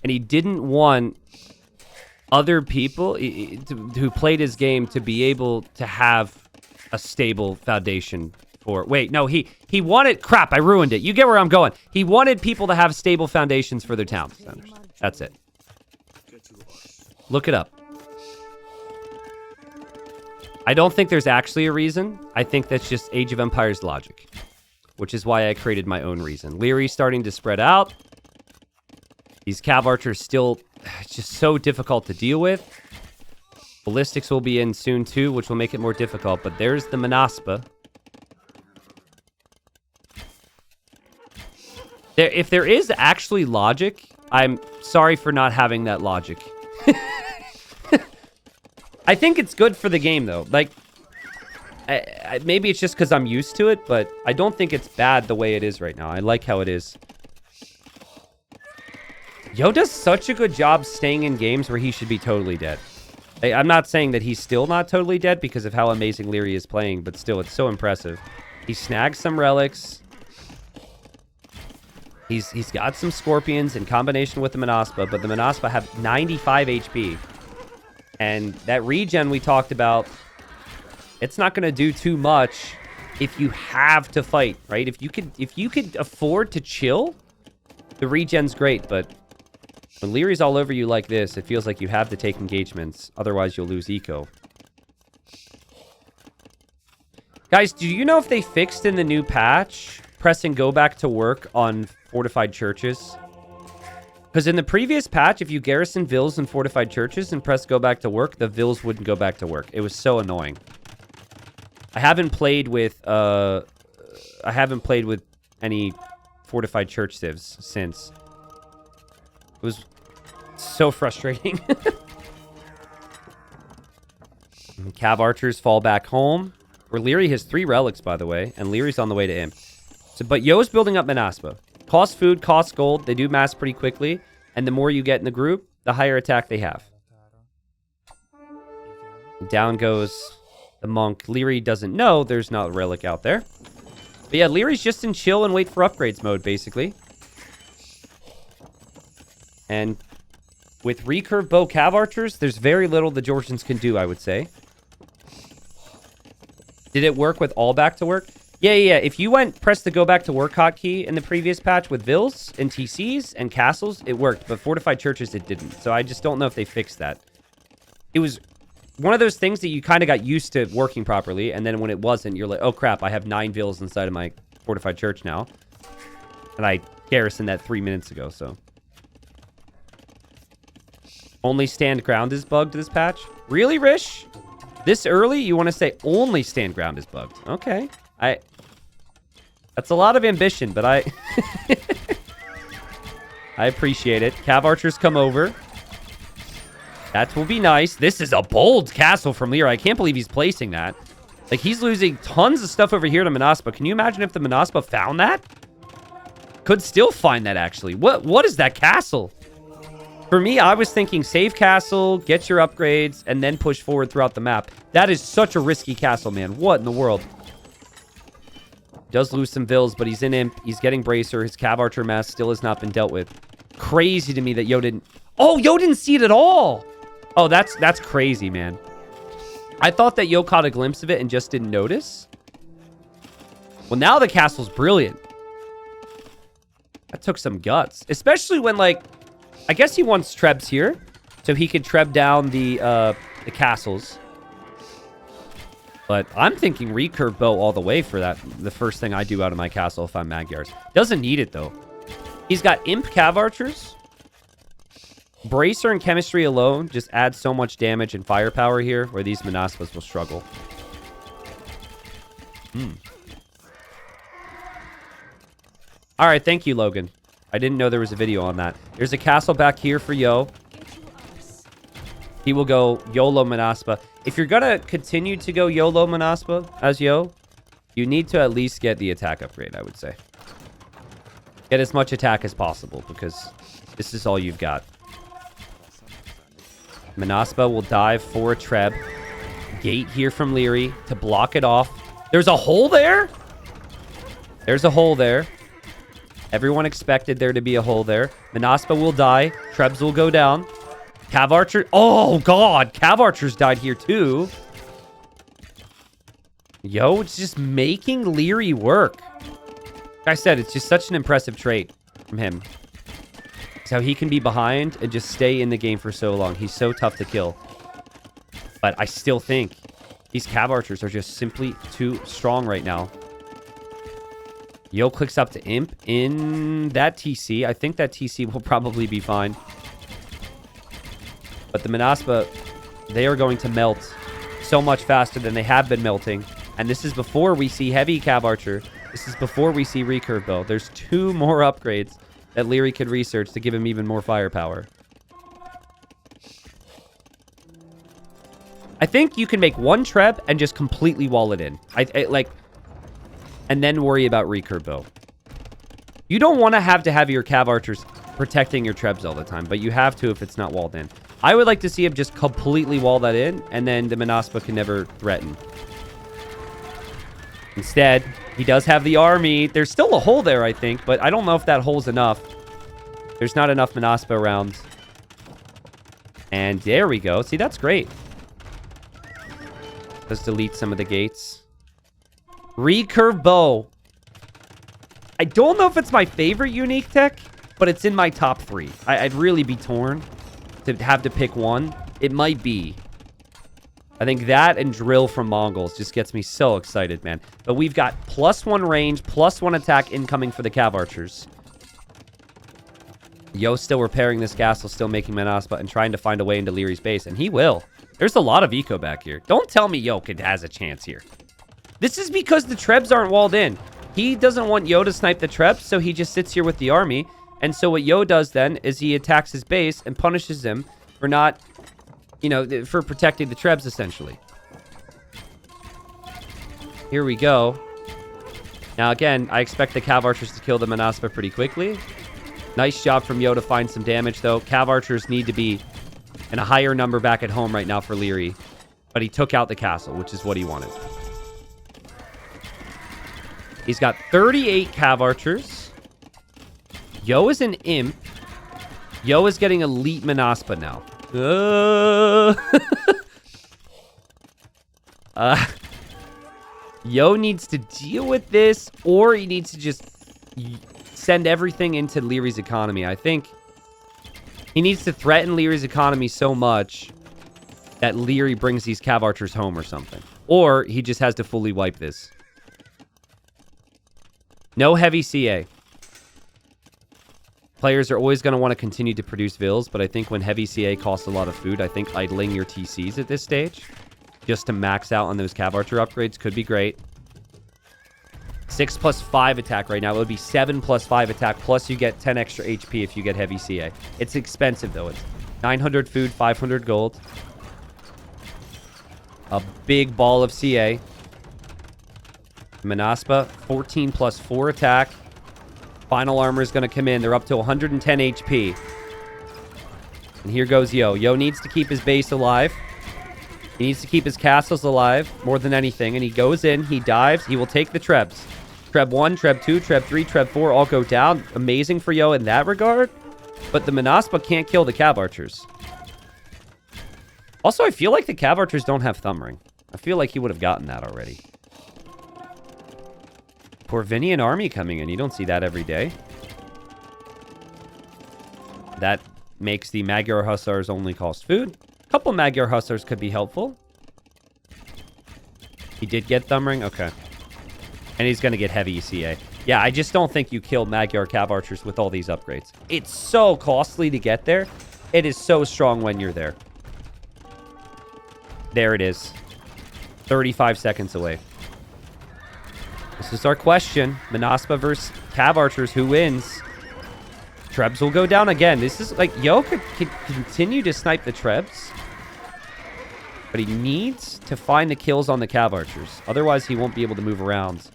And he didn't want other people who played his game to be able to have a stable foundation for... Wait, no, he wanted... Crap, I ruined it. You get where I'm going. He wanted people to have stable foundations for their town centers. That's it. Look it up. I don't think there's actually a reason. I think that's just Age of Empires logic, which is why I created my own reason. Lierey's starting to spread out. These Cav Archers still just so difficult to deal with. Ballistics will be in soon too, which will make it more difficult. But there's the Manaspa. If there is actually logic, I'm sorry for not having that logic. I think it's good for the game, though. Like, maybe it's just because I'm used to it, but I don't think it's bad the way it is right now. I like how it is. Yo does such a good job staying in games where he should be totally dead. I'm not saying that he's still not totally dead because of how amazing Liereyy is playing, but still, it's so impressive. He snags some relics. He's got some scorpions in combination with the Manaspa, but the Manaspa have 95 HP. And that regen we talked about, it's not going to do too much if you have to fight, right? If you could afford to chill, the regen's great, but when Lierey's all over you like this, it feels like you have to take engagements. Otherwise, you'll lose eco. Guys, do you know if they fixed in the new patch press and go back to work on fortified churches? Because in the previous patch, if you garrison vills in fortified churches and press go back to work, the vills wouldn't go back to work. It was so annoying. I haven't played with any fortified church civs since. It was so frustrating. Cav archers fall back home. Where Liereyy has 3 relics, by the way, and Lierey's on the way to imp. So, but Yo's building up Manaspa. Cost food, cost gold. They do mass pretty quickly. And the more you get in the group, the higher attack they have. Down goes the monk. Liereyy doesn't know there's not a relic out there. But yeah, Lierey's just in chill and wait for upgrades mode, basically. And with recurve bow cav archers, there's very little the Georgians can do, I would say. Did it work with all back to work? Yeah. If you press the go back to work hotkey in the previous patch with vills and TCs and castles, it worked. But fortified churches, it didn't. So I just don't know if they fixed that. It was one of those things that you kind of got used to working properly. And then when it wasn't, you're like, oh crap, I have 9 vills inside of my fortified church now. And I garrisoned that 3 minutes ago, so. Only stand ground is bugged this patch? Really, Rish? This early, you want to say only stand ground is bugged. Okay. That's a lot of ambition, but I appreciate it. Cav archers come over. That will be nice. This is a bold castle from Liereyy. I can't believe he's placing that. Like, he's losing tons of stuff over here to Manaspa. Can you imagine if the Manaspa found that? Could still find that, actually. What is that castle? For me, I was thinking save castle, get your upgrades, and then push forward throughout the map. That is such a risky castle, man. What in the world? Does lose some vills, but he's in imp. He's getting bracer. His cav archer mass still has not been dealt with. Crazy to me that Yo didn't... Oh, Yo didn't see it at all! Oh, that's crazy, man. I thought that Yo caught a glimpse of it and just didn't notice. Well, now the castle's brilliant. That took some guts. Especially when, like... I guess he wants trebs here, so he could treb down the castles. But I'm thinking recurve bow all the way for that. The first thing I do out of my castle if I'm Magyars. Doesn't need it, though. He's got imp cav archers. Bracer and chemistry alone just add so much damage and firepower here, where these Manaspas will struggle. All right, thank you, Logan. I didn't know there was a video on that. There's a castle back here for Yo. He will go YOLO Manaspa. If you're going to continue to go YOLO Manaspa as Yo, you need to at least get the attack upgrade, I would say. Get as much attack as possible, because this is all you've got. Manaspa will dive for a treb. Gate here from Liereyy to block it off. There's a hole there? There's a hole there. Everyone expected there to be a hole there. Manaspa will die. Trebs will go down. Cav archer. Oh, God. Cav archers died here, too. Yo, it's just making Liereyy work. Like I said, it's just such an impressive trait from him. It's how he can be behind and just stay in the game for so long. He's so tough to kill. But I still think these cav archers are just simply too strong right now. Yo clicks up to imp in that TC. I think that TC will probably be fine. But the Manaspa They are going to melt so much faster than they have been melting. And this is before we see heavy Cav Archer. This is before we see recurve bow. There's 2 more upgrades that Liereyy could research to give him even more firepower. I think you can make 1 treb and just completely wall it in. Like, and then worry about recurve bow. You don't want to have your Cav Archers protecting your trebs all the time, but you have to if it's not walled in. I would like to see him just completely wall that in, and then the Manaspa can never threaten. Instead, he does have the army. There's still a hole there, I think, but I don't know if that hole's enough. There's not enough Manaspa around. And there we go. See, that's great. Let's delete some of the gates. Recurve bow. I don't know if it's my favorite unique tech, but it's in my top 3. I'd really be torn to have to pick one. It might be. I think that and drill from Mongols just gets me so excited, man. But we've got +1 range, +1 attack incoming for the Cav Archers. Yo's still repairing this castle, still making Manaspa, and trying to find a way into Lierey's base, and he will. There's a lot of eco back here. Don't tell me Yo has a chance here. This is because the trebs aren't walled in. He doesn't want Yo to snipe the trebs, so he just sits here with the army. And so what Yo does then is he attacks his base and punishes him for not, you know, for protecting the trebs, essentially. Here we go. Now, again, I expect the Cav Archers to kill the Manaspa pretty quickly. Nice job from Yo to find some damage, though. Cav Archers need to be in a higher number back at home right now for Liereyy. But he took out the castle, which is what he wanted. He's got 38 Cav Archers. Yo is an imp. Yo is getting elite Manaspa now. Yo needs to deal with this, or he needs to just send everything into Lierey's economy. I think he needs to threaten Lierey's economy so much that Liereyy brings these Cav Archers home or something. Or he just has to fully wipe this. No heavy CA. Players are always going to want to continue to produce vills, but I think when heavy CA costs a lot of food, I think idling your TCs at this stage, just to max out on those Cav Archer upgrades, could be great. 6 + 5 attack right now. It would be 7 + 5 attack, plus you get 10 extra HP if you get heavy CA. It's expensive, though. It's 900 food, 500 gold. A big ball of CA. Manaspa, 14 + 4 attack. Final armor is going to come in. They're up to 110 HP. And here goes Yo. Yo needs to keep his base alive. He needs to keep his castles alive more than anything. And he goes in. He dives. He will take the trebs. Treb 1, Treb 2, Treb 3, Treb 4 all go down. Amazing for Yo in that regard. But the Manaspa can't kill the Cav Archers. Also, I feel like the Cav Archers don't have Thumb Ring. I feel like he would have gotten that already. Corvinian army coming in. You don't see that every day. That makes the Magyar Hussars only cost food. A couple Magyar Hussars could be helpful. He did get Thumb Ring? Okay. And he's going to get heavy CA. Yeah, I just don't think you kill Magyar Cav Archers with all these upgrades. It's so costly to get there. It is so strong when you're there. There it is. 35 seconds away. This is our question. Manaspa versus Cav Archers. Who wins? Trebs will go down again. This is like Yo could continue to snipe the Trebs. But he needs to find the kills on the Cav Archers. Otherwise, he won't be able to move around.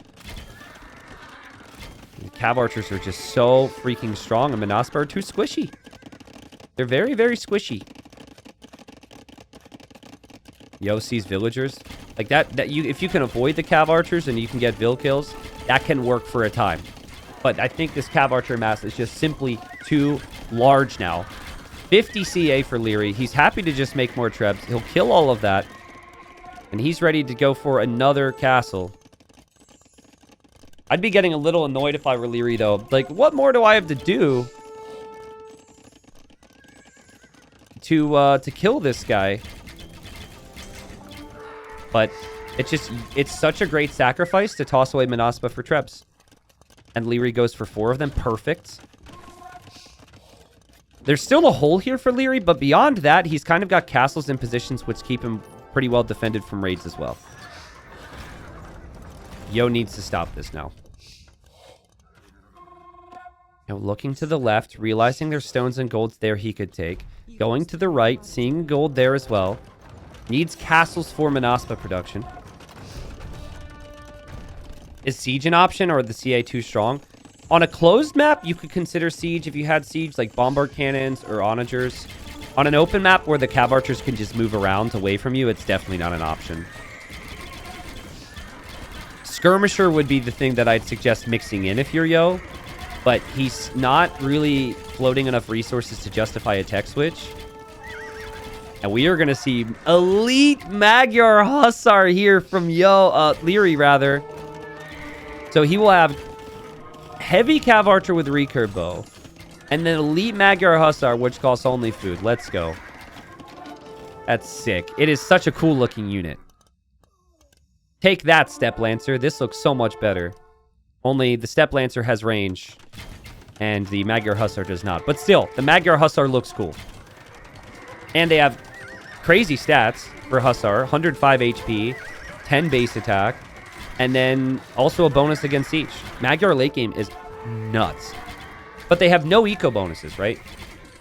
The Cav Archers are just so freaking strong. And Manaspa are too squishy. They're very, very squishy. Yo sees villagers. Like if you can avoid the Cav Archers and you can get Vill kills, that can work for a time. But I think this Cav Archer mass is just simply too large now. 50 CA for Liereyy. He's happy to just make more trebs. He'll kill all of that. And he's ready to go for another castle. I'd be getting a little annoyed if I were Liereyy, though. Like, what more do I have to do to kill this guy? But it's such a great sacrifice to toss away Manaspa for trebs. And Liereyy goes for 4 of them. Perfect. There's still a hole here for Liereyy, but beyond that, he's kind of got castles in positions which keep him pretty well defended from raids as well. Yo needs to stop this now. Yo, looking to the left, realizing there's stones and golds there he could take. Going to the right, seeing gold there as well. Needs castles for Manaspa production. Is Siege an option, or the CA too strong? On a closed map, you could consider Siege if you had Siege, like Bombard Cannons or Onagers. On an open map where the Cav Archers can just move around away from you, it's definitely not an option. Skirmisher would be the thing that I'd suggest mixing in if you're Yo, but he's not really floating enough resources to justify a tech switch. And we are going to see elite Magyar Hussar here from Liereyy, rather. So he will have heavy Cav Archer with recurve bow, and then elite Magyar Hussar, which costs only food. Let's go. That's sick. It is such a cool looking unit. Take that, Step Lancer. This looks so much better. Only the Step Lancer has range, and the Magyar Hussar does not. But still, the Magyar Hussar looks cool. And they have crazy stats for Hussar. 105 HP, 10 base attack, and then also a bonus against Siege. Magyar late game is nuts. But they have no eco bonuses, right?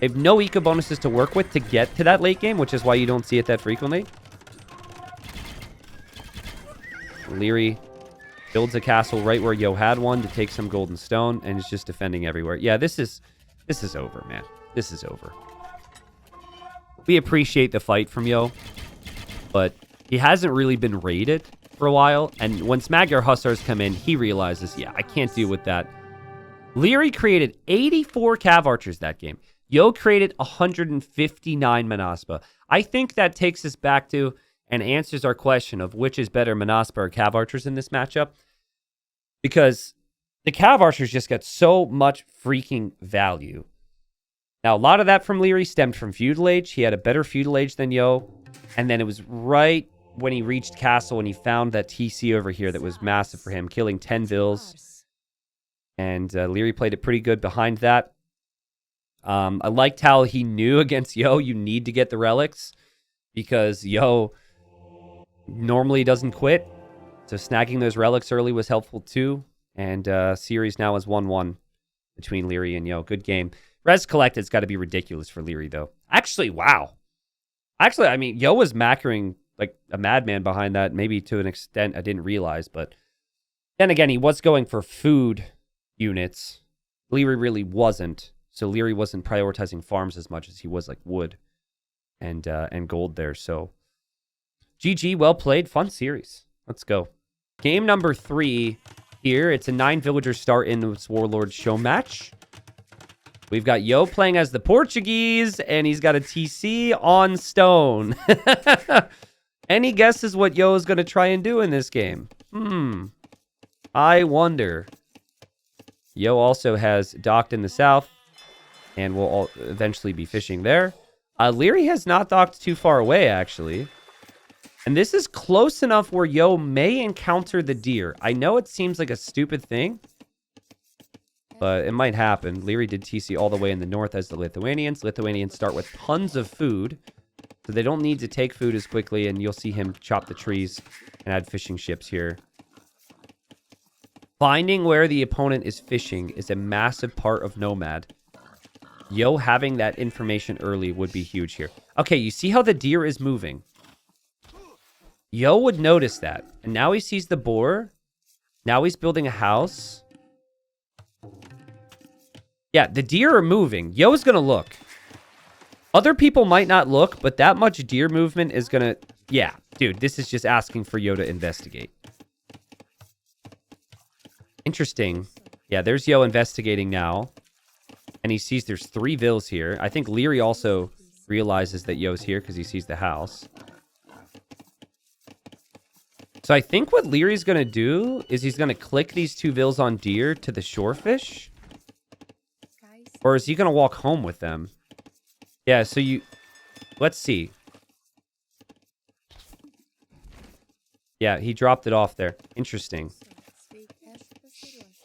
They have no eco bonuses to work with to get to that late game, which is why you don't see it that frequently. Liereyy builds a castle right where Yo had one to take some golden stone, and is just defending everywhere. Yeah, this is over, man. This is over. We appreciate the fight from Yo, but he hasn't really been raided for a while, and once Magyar Hussars come in, he realizes, yeah, I can't deal with that. Liereyy created 84 Cav Archers that game. Yo created 159 Manaspa. I think that takes us back to and answers our question of which is better, Manaspa or Cav Archers in this matchup, because the Cav Archers just got so much freaking value. Now, a lot of that from Liereyy stemmed from Feudal Age. He had a better Feudal Age than Yo, and then it was right when he reached Castle and he found that TC over here that was massive for him, killing 10 Vills. And Liereyy played it pretty good behind that. I liked how he knew against Yo, you need to get the relics, because Yo normally doesn't quit. So snagging those relics early was helpful too. And series now is 1-1 between Liereyy and Yo. Good game. Res collected's got to be ridiculous for Liereyy, though. Actually, wow. Actually, I mean, Yo was macroing like a madman behind that, maybe to an extent I didn't realize. But then again, he was going for food units. Liereyy really wasn't. So Liereyy wasn't prioritizing farms as much as he was like wood and gold there. So GG, well played. Fun series. Let's go. Game number 3 here. It's a 9-villager start in this Warlords Showmatch. We've got Yo playing as the Portuguese, and he's got a TC on stone. Any guesses what Yo is going to try and do in this game? I wonder. Yo also has docked in the south, and will eventually be fishing there. Liereyy has not docked too far away, actually. And this is close enough where Yo may encounter the deer. I know it seems like a stupid thing, but it might happen. Liereyy did TC all the way in the north as the Lithuanians. Lithuanians start with tons of food, so they don't need to take food as quickly, and you'll see him chop the trees and add fishing ships here. Finding where the opponent is fishing is a massive part of Nomad. Yo having that information early would be huge here. Okay, you see how the deer is moving? Yo would notice that. And now he sees the boar. Now he's building a house. Yeah, the deer are moving. Yo's going to look. Other people might not look, but that much deer movement is going to... Yeah, dude, this is just asking for Yo to investigate. Interesting. Yeah, there's Yo investigating now. And he sees there's 3 vills here. I think Liereyy also realizes that Yo's here because he sees the house. So I think what Lierey's going to do is he's going to click these 2 vills on deer to the shorefish. Or is he going to walk home with them? Yeah, so you... Let's see. Yeah, he dropped it off there. Interesting.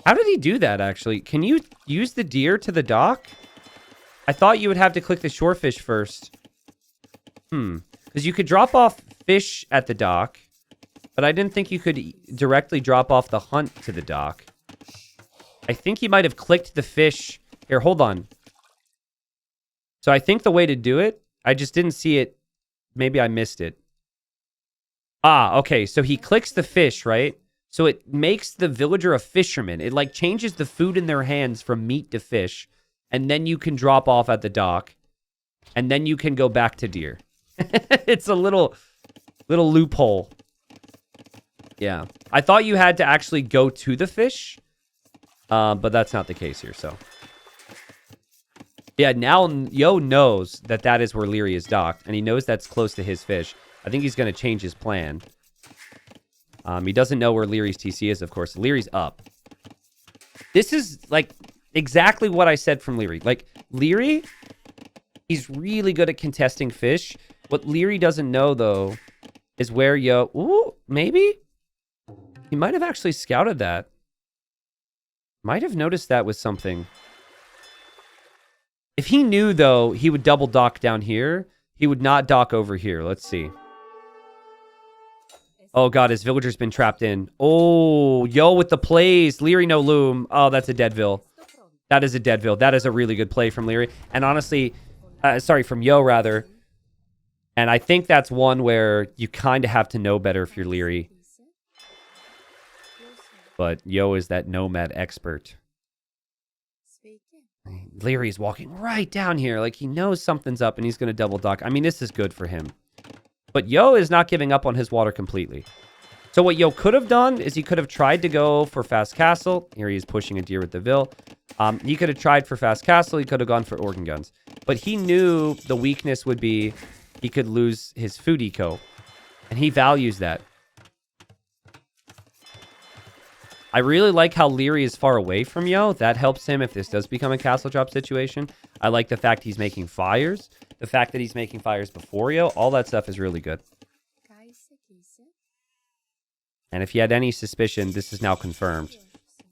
How did he do that, actually? Can you use the deer to the dock? I thought you would have to click the shorefish first. Because you could drop off fish at the dock, but I didn't think you could directly drop off the hunt to the dock. I think he might have clicked the fish. Here, hold on. So I think the way to do it, I just didn't see it. Maybe I missed it. Ah, okay. So he clicks the fish, right? So it makes the villager a fisherman. It like changes the food in their hands from meat to fish. And then you can drop off at the dock. And then you can go back to deer. It's a little loophole. Yeah. I thought you had to actually go to the fish. But that's not the case here, so. Yeah, now Yo knows that that is where Liereyy is docked. And he knows that's close to his fish. I think he's going to change his plan. He doesn't know where Lierey's TC is, of course. Lierey's up. This is, like, exactly what I said from Liereyy. Like, Liereyy, he's really good at contesting fish. What Liereyy doesn't know, though, is where Yo... Ooh, maybe? He might have actually scouted that. Might have noticed that with something. If he knew, though, he would double dock down here. He would not dock over here. Let's see. Oh, God, his villager's been trapped in. Oh, Yo with the plays. Liereyy no loom. Oh, that's a deadville. That is a deadville. That is a really good play from Liereyy. And honestly, sorry, from Yo, rather. And I think that's one where you kind of have to know better if you're Liereyy. But Yo is that nomad expert. Liereyy is walking right down here. Like, he knows something's up and he's going to double dock. I mean, this is good for him. But Yo is not giving up on his water completely. So what Yo could have done is he could have tried to go for Fast Castle. Here he is pushing a deer with the Vil. He could have tried for Fast Castle. He could have gone for Organ Guns. But he knew the weakness would be he could lose his food eco. And he values that. I really like how Liereyy is far away from Yo. That helps him if this does become a castle drop situation. I like the fact he's making fires. The fact that he's making fires before Yo. All that stuff is really good. And if you had any suspicion, this is now confirmed.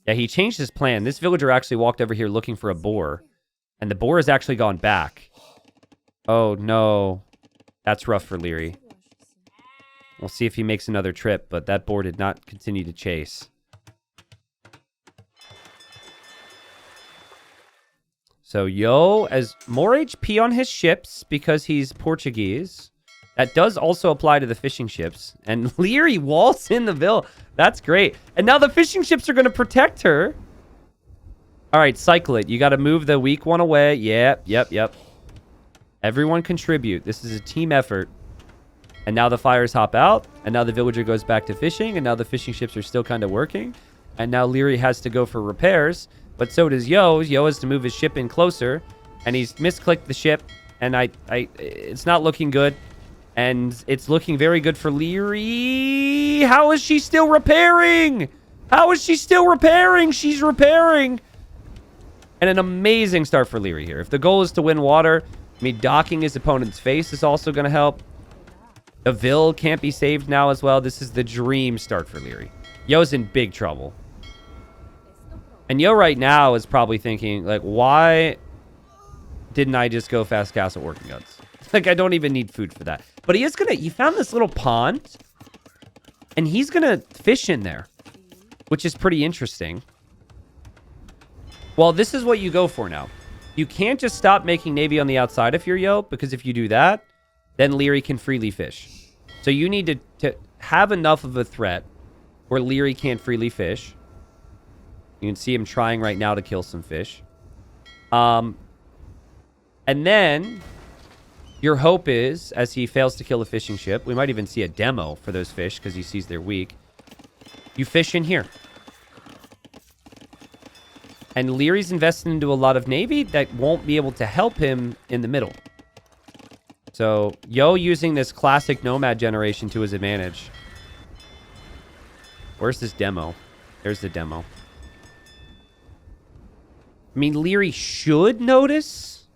Yeah, he changed his plan. This villager actually walked over here looking for a boar. And the boar has actually gone back. Oh, no. That's rough for Liereyy. We'll see if he makes another trip, but that boar did not continue to chase. So Yo has more HP on his ships because he's Portuguese. That does also apply to the fishing ships. And Liereyy walls in the Vil. That's great. And now the fishing ships are going to protect her. All right, cycle it. You got to move the weak one away. Yep. Everyone contribute. This is a team effort. And now the fires hop out. And now the villager goes back to fishing. And now the fishing ships are still kind of working. And now Liereyy has to go for repairs. But so does Yo. Yo has to move his ship in closer. And he's misclicked the ship. And it's not looking good. And it's looking very good for Liereyy. How is she still repairing? She's repairing. And an amazing start for Liereyy here. If the goal is to win water, I mean, docking his opponent's face is also going to help. The Vil can't be saved now as well. This is the dream start for Liereyy. Yo's in big trouble. And Yo right now is probably thinking, like, why didn't I just go Fast Castle Organ Guns? Like, I don't even need food for that. But he found this little pond. And he's going to fish in there. Which is pretty interesting. Well, this is what you go for now. You can't just stop making Navy on the outside if you're Yo. Because if you do that, then Liereyy can freely fish. So you need to have enough of a threat where Liereyy can't freely fish. You can see him trying right now to kill some fish. And then your hope is, as he fails to kill a fishing ship, we might even see a demo for those fish because he sees they're weak. You fish in here. And Lierey's invested into a lot of Navy that won't be able to help him in the middle. So Yo using this classic nomad generation to his advantage. Where's this demo? There's the demo. I mean, Liereyy should notice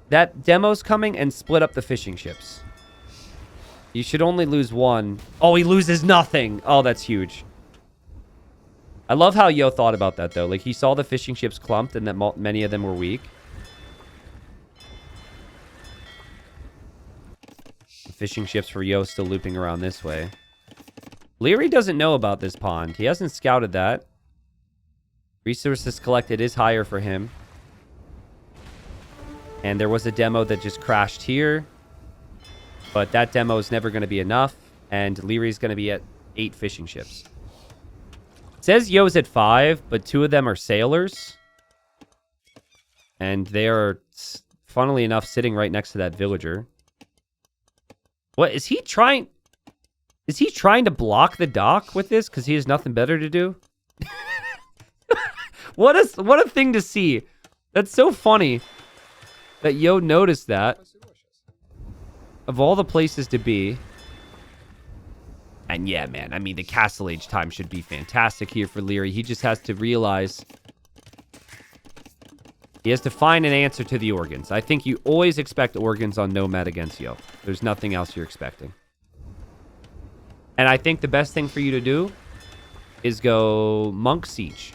that demo's coming and split up the fishing ships. You should only lose one. Oh, he loses nothing. Oh, that's huge. I love how Yo thought about that, though. Like, he saw the fishing ships clumped and that many of them were weak. fishing ships for Yo still looping around this way. Liereyy doesn't know about this pond. He hasn't scouted that. Resources collected is higher for him. And there was a demo that just crashed here. But that demo is never going to be enough. And Lierey's going to be at 8 fishing ships. It says Yo's at 5, but 2 of them are sailors. And they are, funnily enough, sitting right next to that villager. What, is he trying... Is he trying to block the dock with this because he has nothing better to do? What a thing to see. That's so funny that Yo noticed that. Of all the places to be. And yeah, man, I mean, the Castle Age time should be fantastic here for Liereyy. He just has to realize he has to find an answer to the organs. I think you always expect organs on Nomad against Yo. There's nothing else you're expecting. And I think the best thing for you to do is go Monk Siege.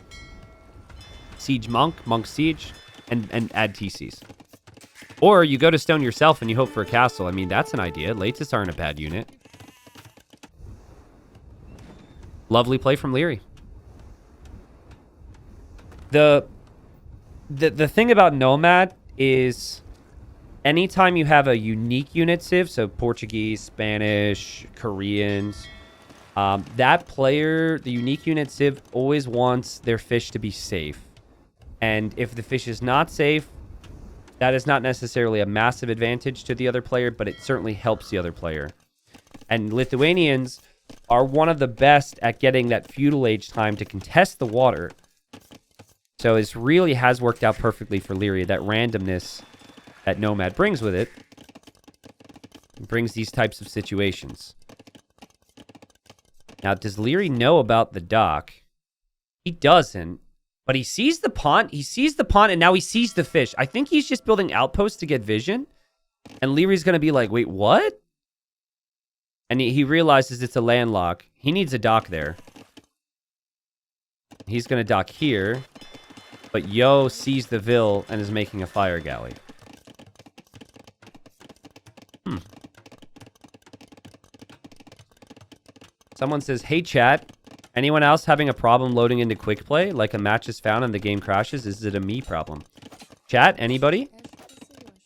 Siege Monk, Monk Siege, and add TCs. Or you go to Stone yourself and you hope for a castle. I mean, that's an idea. Latis aren't a bad unit. Lovely play from Liereyy. The thing about Nomad is anytime you have a unique unit civ, so Portuguese, Spanish, Koreans, that player, the unique unit civ, always wants their fish to be safe. And if the fish is not safe, that is not necessarily a massive advantage to the other player, but it certainly helps the other player. And Lithuanians are one of the best at getting that feudal age time to contest the water. So this really has worked out perfectly for Liereyy. That randomness that Nomad brings with it brings these types of situations. Now, does Liereyy know about the dock? He doesn't, but he sees the pond. He sees the pond, and now he sees the fish. I think he's just building outposts to get vision, and Lierey's going to be like, wait, what? And he realizes it's a landlock. He needs a dock there. He's going to dock here, but Yo sees the Vil and is making a fire galley. Someone says, hey, chat. Anyone else having a problem loading into quick play? Like a match is found and the game crashes? Is it a me problem? Chat, anybody?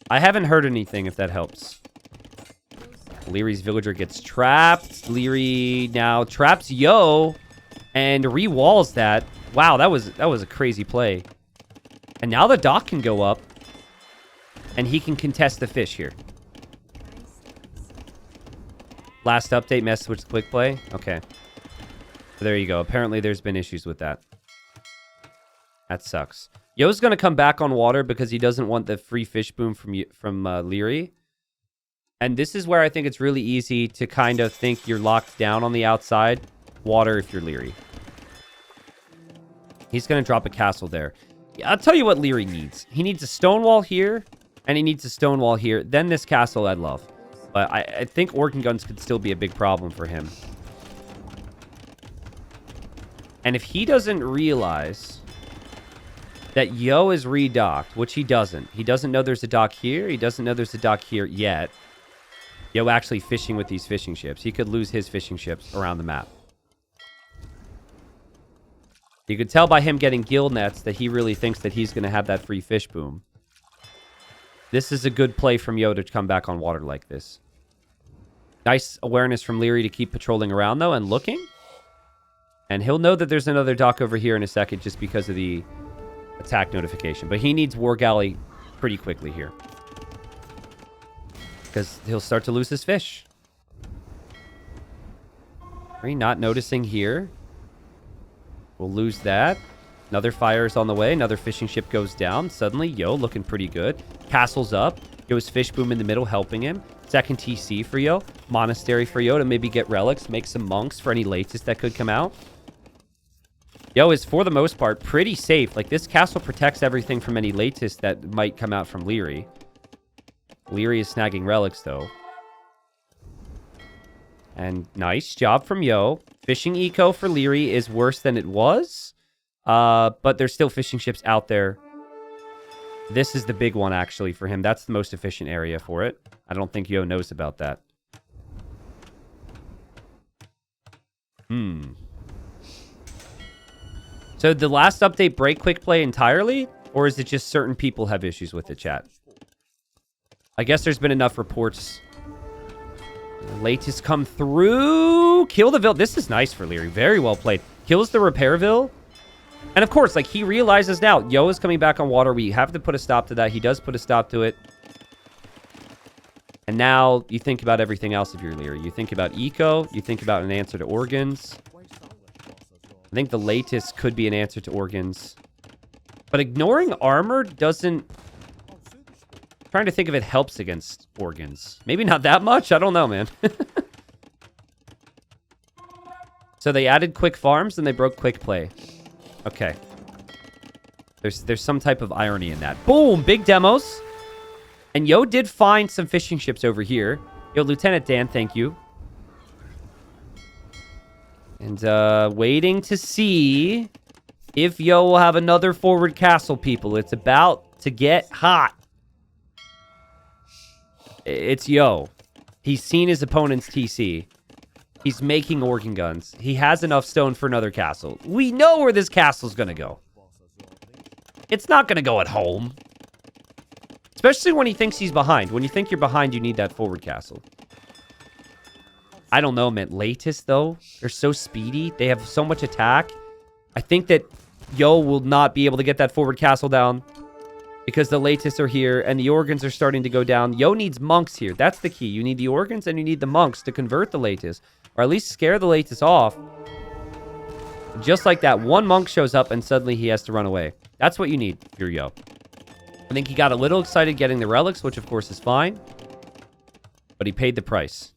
I haven't heard anything, if that helps. Lierey's villager gets trapped. Liereyy now traps Yo and re-walls that. Wow, that was a crazy play. And now the dock can go up and he can contest the fish here. Last update messed with quick play. Okay. There you go. Apparently there's been issues with that. That sucks. Yo's going to come back on water because he doesn't want the free fish boom from Liereyy. And this is where I think it's really easy to kind of think you're locked down on the outside. Water if you're Liereyy. He's going to drop a castle there. Yeah, I'll tell you what Liereyy needs. He needs a stone wall here, and he needs a stone wall here. Then this castle I'd love. But I think organ guns could still be a big problem for him. And if he doesn't realize that Yo is redocked, which he doesn't know there's a dock here. He doesn't know there's a dock here yet. Yo actually fishing with these fishing ships. He could lose his fishing ships around the map. You could tell by him getting guild nets that he really thinks that he's going to have that free fish boom. This is a good play from Yo to come back on water like this. Nice awareness from Liereyy to keep patrolling around, though, and looking. And he'll know that there's another dock over here in a second just because of the attack notification. But he needs War Galley pretty quickly here. Because he'll start to lose his fish. Are you not noticing here? We'll lose that. Another fire is on the way. Another fishing ship goes down. Suddenly, Yo looking pretty good. Castle's up. Yo's fish boom in the middle helping him. Second TC for Yo. Monastery for Yo to maybe get relics. Make some monks for any latest that could come out. Yo is, for the most part, pretty safe. Like, this castle protects everything from any latest that might come out from Liereyy. Liereyy is snagging relics, though. And nice job from Yo. Fishing eco for Liereyy is worse than it was. But there's still fishing ships out there. This is the big one, actually, for him. That's the most efficient area for it. I don't think Yo knows about that. So the last update break quick play entirely? Or is it just certain people have issues with it, chat? I guess there's been enough reports. Latest come through. Kill the Vil. This is nice for Liereyy. Very well played. Kills the Repairville. And of course, like, he realizes now, Yo is coming back on water. We have to put a stop to that. He does put a stop to it. And now you think about everything else if you're Liereyy. You think about eco. You think about an answer to organs. I think the latest could be an answer to organs. But ignoring armor doesn't... I'm trying to think if it helps against organs. Maybe not that much. I don't know, man. So they added quick farms and they broke quick play. Okay. There's some type of irony in that. Boom! Big demos. And Yo did find some fishing ships over here. Yo, Lieutenant Dan, thank you. And waiting to see if Yo will have another forward castle, people. It's about to get hot. It's Yo. He's seen his opponent's TC. He's making organ guns. He has enough stone for another castle. We know where this castle's going to go. It's not going to go at home. Especially when he thinks he's behind. When you think you're behind, you need that forward castle. I don't know, man. Latest, though, they're so speedy. They have so much attack. I think that Yo will not be able to get that forward castle down because the latest are here and the organs are starting to go down. Yo needs monks here. That's the key. You need the organs and you need the monks to convert the latest, or at least scare the latest off. Just like that, one monk shows up and suddenly he has to run away. That's what you need, your Yo. I think he got a little excited getting the relics, which of course is fine. But he paid the price.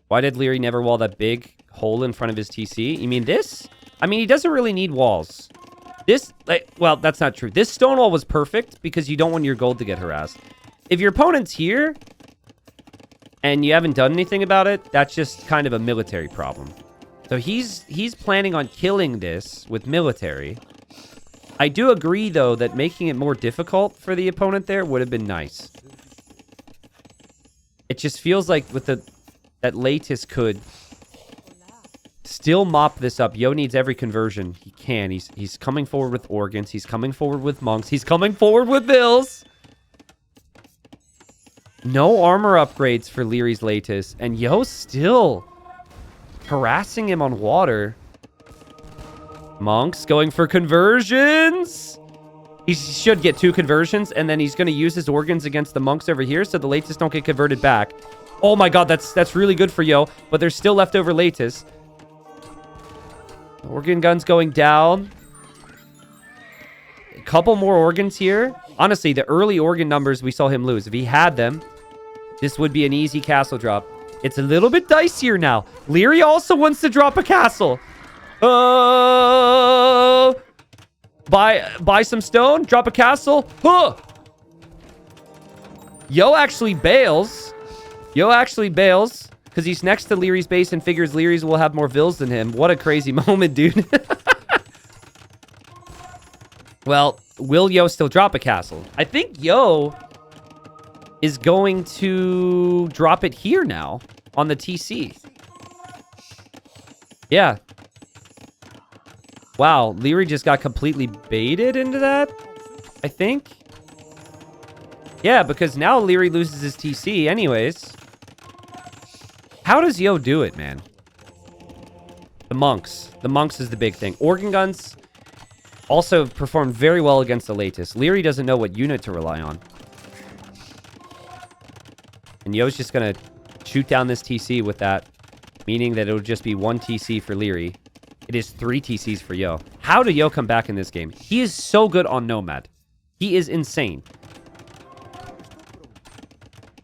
Why did Liereyy never wall that big hole in front of his TC? You mean this? I mean, he doesn't really need walls. This, like, well, that's not true. This stone wall was perfect because you don't want your gold to get harassed. If your opponent's here and you haven't done anything about it, that's just kind of a military problem. So he's planning on killing this with military. I do agree, though, that making it more difficult for the opponent there would have been nice. It just feels like with that latest could still mop this up. Yo needs every conversion he can. He's coming forward with organs. He's coming forward with monks. He's coming forward with bills. No armor upgrades for Lierey's latest. And Yo still harassing him on water. Monks going for conversions. He should get 2 conversions, and then he's going to use his organs against the monks over here so the latest don't get converted back. Oh my god, that's really good for Yo, but there's still leftover latest. Organ guns going down. A couple more organs here. Honestly, the early organ numbers we saw him lose. If he had them, this would be an easy castle drop. It's a little bit dicier now. Liereyy also wants to drop a castle. Buy some stone, drop a castle. Huh. Yo actually bails. Because he's next to Lierey's base and figures Lierey's will have more vills than him. What a crazy moment, dude. Well, will Yo still drop a castle? I think Yo is going to drop it here now on the TC. Yeah. Wow, Liereyy just got completely baited into that, I think. Yeah, because now Liereyy loses his TC anyways. How does Yo do it, man? The monks. The monks is the big thing. Organ guns also performed very well against the latest. Liereyy doesn't know what unit to rely on. And Yo's just going to shoot down this TC with that, meaning that it'll just be 1 TC for Liereyy. It is 3 TCs for Yo. How did Yo come back in this game? He is so good on Nomad. He is insane.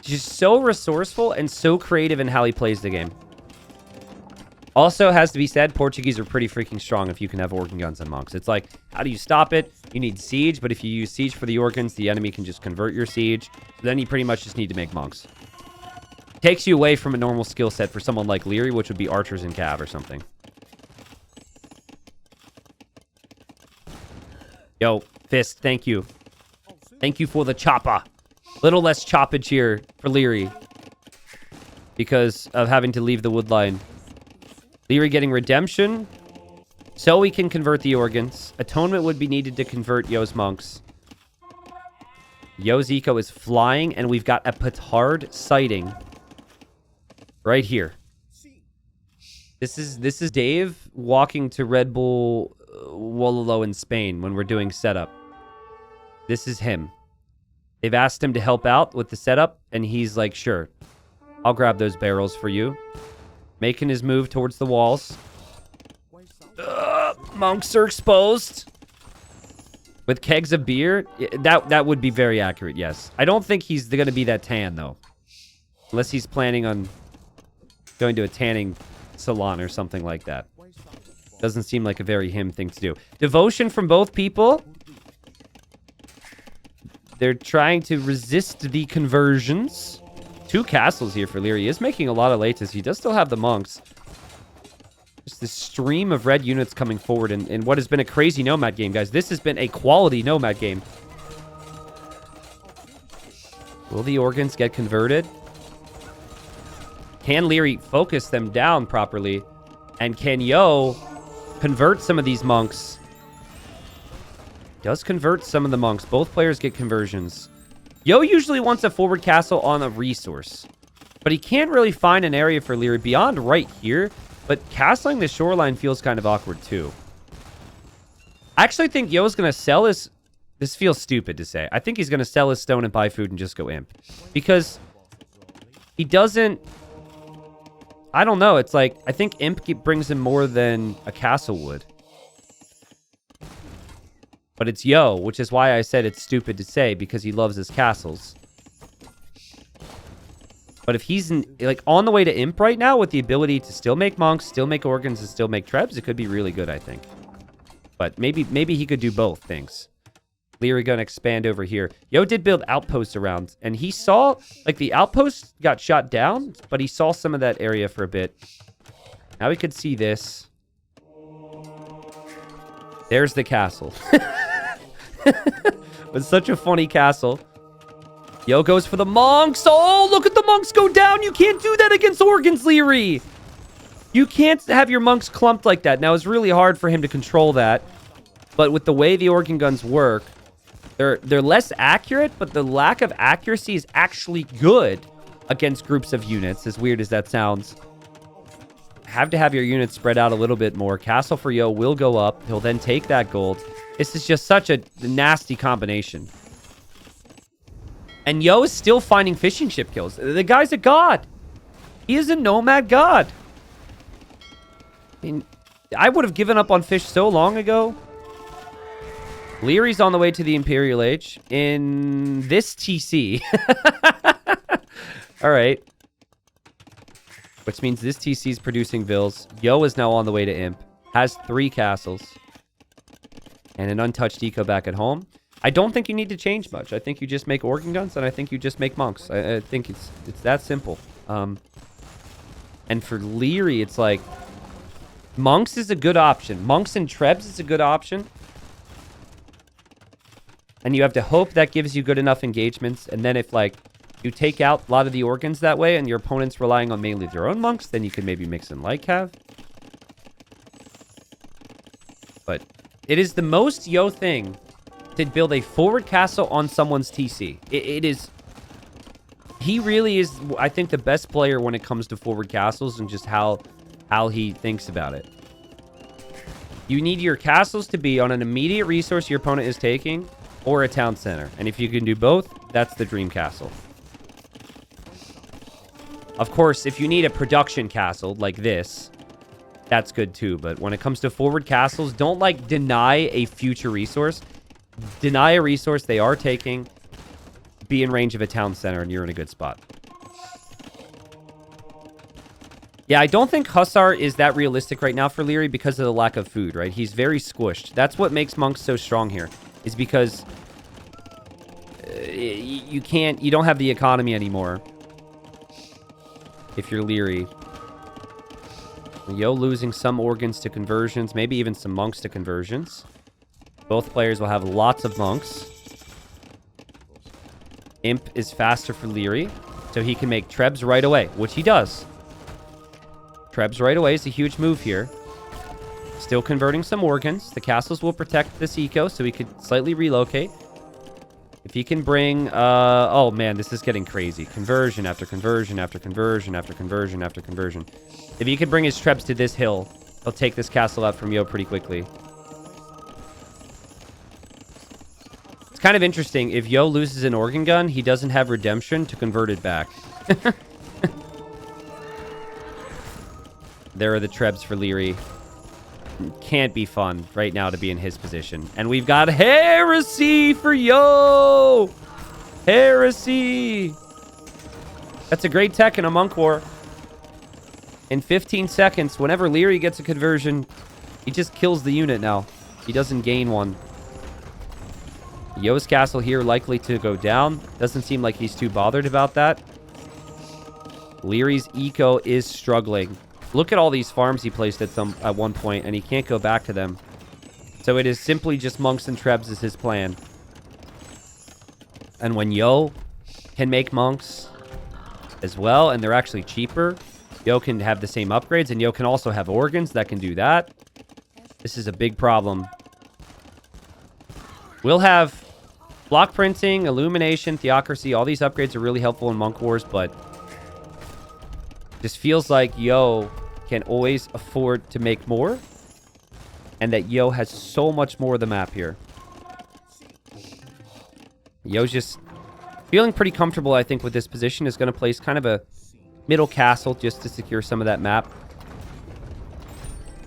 He's just so resourceful and so creative in how he plays the game. Also, has to be said, Portuguese are pretty freaking strong if you can have organ guns and monks. It's like, how do you stop it? You need siege, but if you use siege for the organs, the enemy can just convert your siege. So then you pretty much just need to make monks. Takes you away from a normal skill set for someone like Liereyy, which would be archers and cav or something. Yo, Fist, thank you. Thank you for the chopper. Little less choppage here for Liereyy. because of having to leave the wood line. Liereyy getting redemption so we can convert the organs. Atonement would be needed to convert Yo's monks. Yo's eco is flying, and we've got a petard sighting right here. This is Dave walking to Red Bull Wololo in Spain when we're doing setup. This is him. They've asked him to help out with the setup, and he's like, sure, I'll grab those barrels for you. Making his move towards the walls. Monks are exposed. With kegs of beer, that would be very accurate, yes. I don't think he's going to be that tan, though. Unless he's planning on going to a tanning salon or something like that. Doesn't seem like a very him thing to do. Devotion from both people. They're trying to resist the conversions. 2 castles here for Liereyy. He is making a lot of lates. He does still have the monks. Just this stream of red units coming forward in what has been a crazy nomad game, guys. This has been a quality nomad game. Will the organs get converted? Can Liereyy focus them down properly? And can Yo convert some of these monks? Does convert some of the monks. Both players get conversions. Yo usually wants a forward castle on a resource. But he can't really find an area for Liereyy beyond right here. But castling the shoreline feels kind of awkward too. I actually think Yo's going to sell his... This feels stupid to say. I think he's going to sell his stone and buy food and just go imp. Because he doesn't... I don't know. It's like, I think imp brings him more than a castle would. But it's Yo, which is why I said it's stupid to say, because he loves his castles. But if he's like on the way to imp right now with the ability to still make monks, still make organs, and still make trebs, it could be really good, I think. But maybe he could do both things. Liereyy gonna expand over here. Yo did build outposts around, and he saw, like, the outpost got shot down, but he saw some of that area for a bit. Now we could see this. There's the castle. It's such a funny castle. Yo goes for the monks. Oh, look at the monks go down. You can't do that against organs, Liereyy. You can't have your monks clumped like that. Now, it's really hard for him to control that. But with the way the organ guns work, they're less accurate, but the lack of accuracy is actually good against groups of units, as weird as that sounds. Have to have your units spread out a little bit more. Castle for Yo will go up. He'll then take that gold. This is just such a nasty combination. And Yo is still finding fishing ship kills. The guy's a god. He is a nomad god. I mean, I would have given up on fish so long ago. Lierey's on the way to the Imperial Age in this TC. All right. Which means this TC is producing vills. Yo is now on the way to imp. Has 3 castles. And an untouched eco back at home. I don't think you need to change much. I think you just make organ guns, and I think you just make monks. I think it's that simple. And for Liereyy, it's like... monks is a good option. Monks and trebs is a good option. And you have to hope that gives you good enough engagements. And then if, like, you take out a lot of the organs that way, and your opponent's relying on mainly their own monks, then you can maybe mix in Lycav. But it is the most Yo thing to build a forward castle on someone's TC. It is... he really is, I think, the best player when it comes to forward castles and just how he thinks about it. You need your castles to be on an immediate resource your opponent is taking or a town center. And if you can do both, that's the dream castle. Of course, if you need a production castle like this, that's good too. But when it comes to forward castles, don't, like, deny a future resource. Deny a resource they are taking. Be in range of a town center, and you're in a good spot. Yeah, I don't think Hussar is that realistic right now for Liereyy because of the lack of food, right? He's very squished. That's what makes monks so strong here, is because you don't have the economy anymore if you're Liereyy. Yo losing some organs to conversions, maybe even some monks to conversions. Both players will have lots of monks. Imp is faster for Liereyy. So he can make Trebs right away, which he does. Trebs right away is a huge move here. Still converting some organs. The castles will protect this eco, so he could slightly relocate. If he can bring... oh, man, this is getting crazy. Conversion after conversion after conversion after conversion after conversion. If he could bring his Trebs to this hill, he'll take this castle out from Yo pretty quickly. It's kind of interesting. If Yo loses an organ gun, he doesn't have redemption to convert it back. There are the Trebs for Liereyy. Can't be fun right now to be in his position. And we've got Heresy for Yo! Heresy! That's a great tech in a Monk War. In 15 seconds, whenever Liereyy gets a conversion, he just kills the unit now. He doesn't gain one. Yo's castle here likely to go down. Doesn't seem like he's too bothered about that. Lierey's eco is struggling. Look at all these farms he placed at one point, and he can't go back to them. So it is simply just monks and Trebs is his plan. And when Yo can make monks as well, and they're actually cheaper, Yo can have the same upgrades, and Yo can also have organs that can do that. This is a big problem. We'll have block printing, illumination, theocracy. All these upgrades are really helpful in Monk Wars, but just feels like Yo can always afford to make more, and that Yo has so much more of the map here. Yo's just feeling pretty comfortable, I think, with this position. Is going to place kind of a middle castle just to secure some of that map.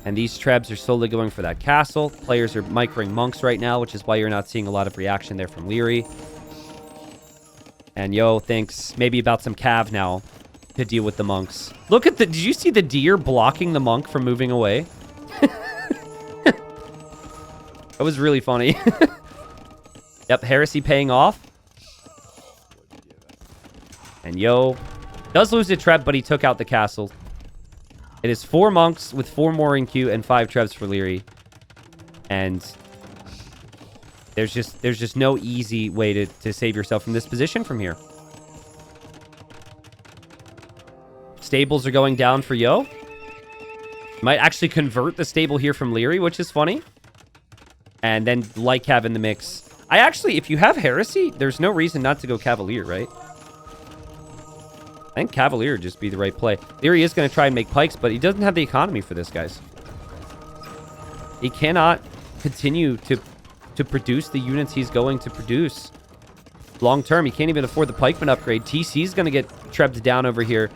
And these Trebs are slowly going for that castle. Players are microing monks right now, which is why you're not seeing a lot of reaction there from Liereyy. And Yo thinks maybe about some cav now to deal with the monks. Look at the... Did you see the deer blocking the monk from moving away? That was really funny. Yep, Heresy paying off. And Yo does lose a Treb, but he took out the castle. It is 4 monks with 4 more in queue and 5 Trebs for Liereyy. And there's just no easy way to save yourself from this position from here. Stables are going down for Yo. Might actually convert the stable here from Liereyy, which is funny. And then like Cav in the mix. I actually, if you have Heresy, there's no reason not to go Cavalier, right? I think Cavalier would just be the right play. Liereyy is going to try and make pikes, but he doesn't have the economy for this, guys. He cannot continue to produce the units he's going to produce long term. He can't even afford the pikeman upgrade. TC's going to get Trebs down over here.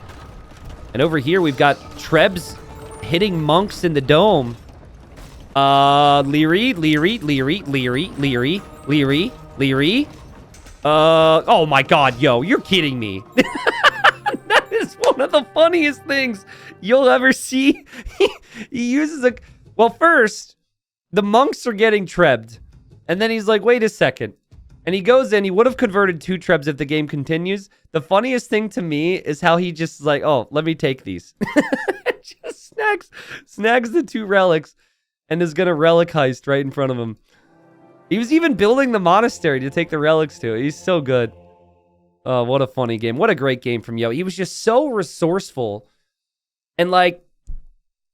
And over here, we've got Trebs hitting monks in the dome. Liereyy. Oh my god, Yo, you're kidding me. That is one of the funniest things you'll ever see. He uses a... Well, first, the monks are getting Trebbed. And then he's like, wait a second. And he goes in. He would have converted 2 Trebs if the game continues. The funniest thing to me is how he just is like, oh, let me take these. Just snags the 2 relics and is going to relic heist right in front of him. He was even building the monastery to take the relics to. He's so good. Oh, what a funny game. What a great game from Yo. He was just so resourceful. And like,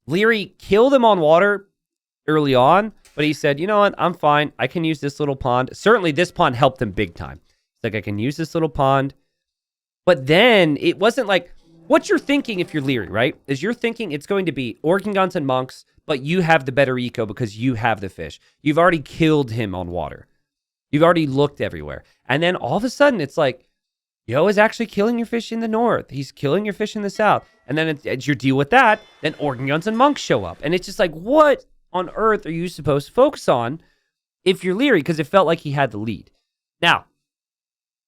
Liereyy killed him on water early on. But he said, you know what? I'm fine. I can use this little pond. Certainly, this pond helped him big time. It's like, I can use this little pond. But then, it wasn't like... What you're thinking if you're Liereyy, right? Is you're thinking it's going to be Organ Guns and Monks, but you have the better eco because you have the fish. You've already killed him on water. You've already looked everywhere. And then, all of a sudden, it's like, Yo is actually killing your fish in the north. He's killing your fish in the south. And then, as you deal with that, then Organ Guns and Monks show up. And it's just like, what on earth are you supposed to focus on if you're Liereyy? Because it felt like he had the lead. Now,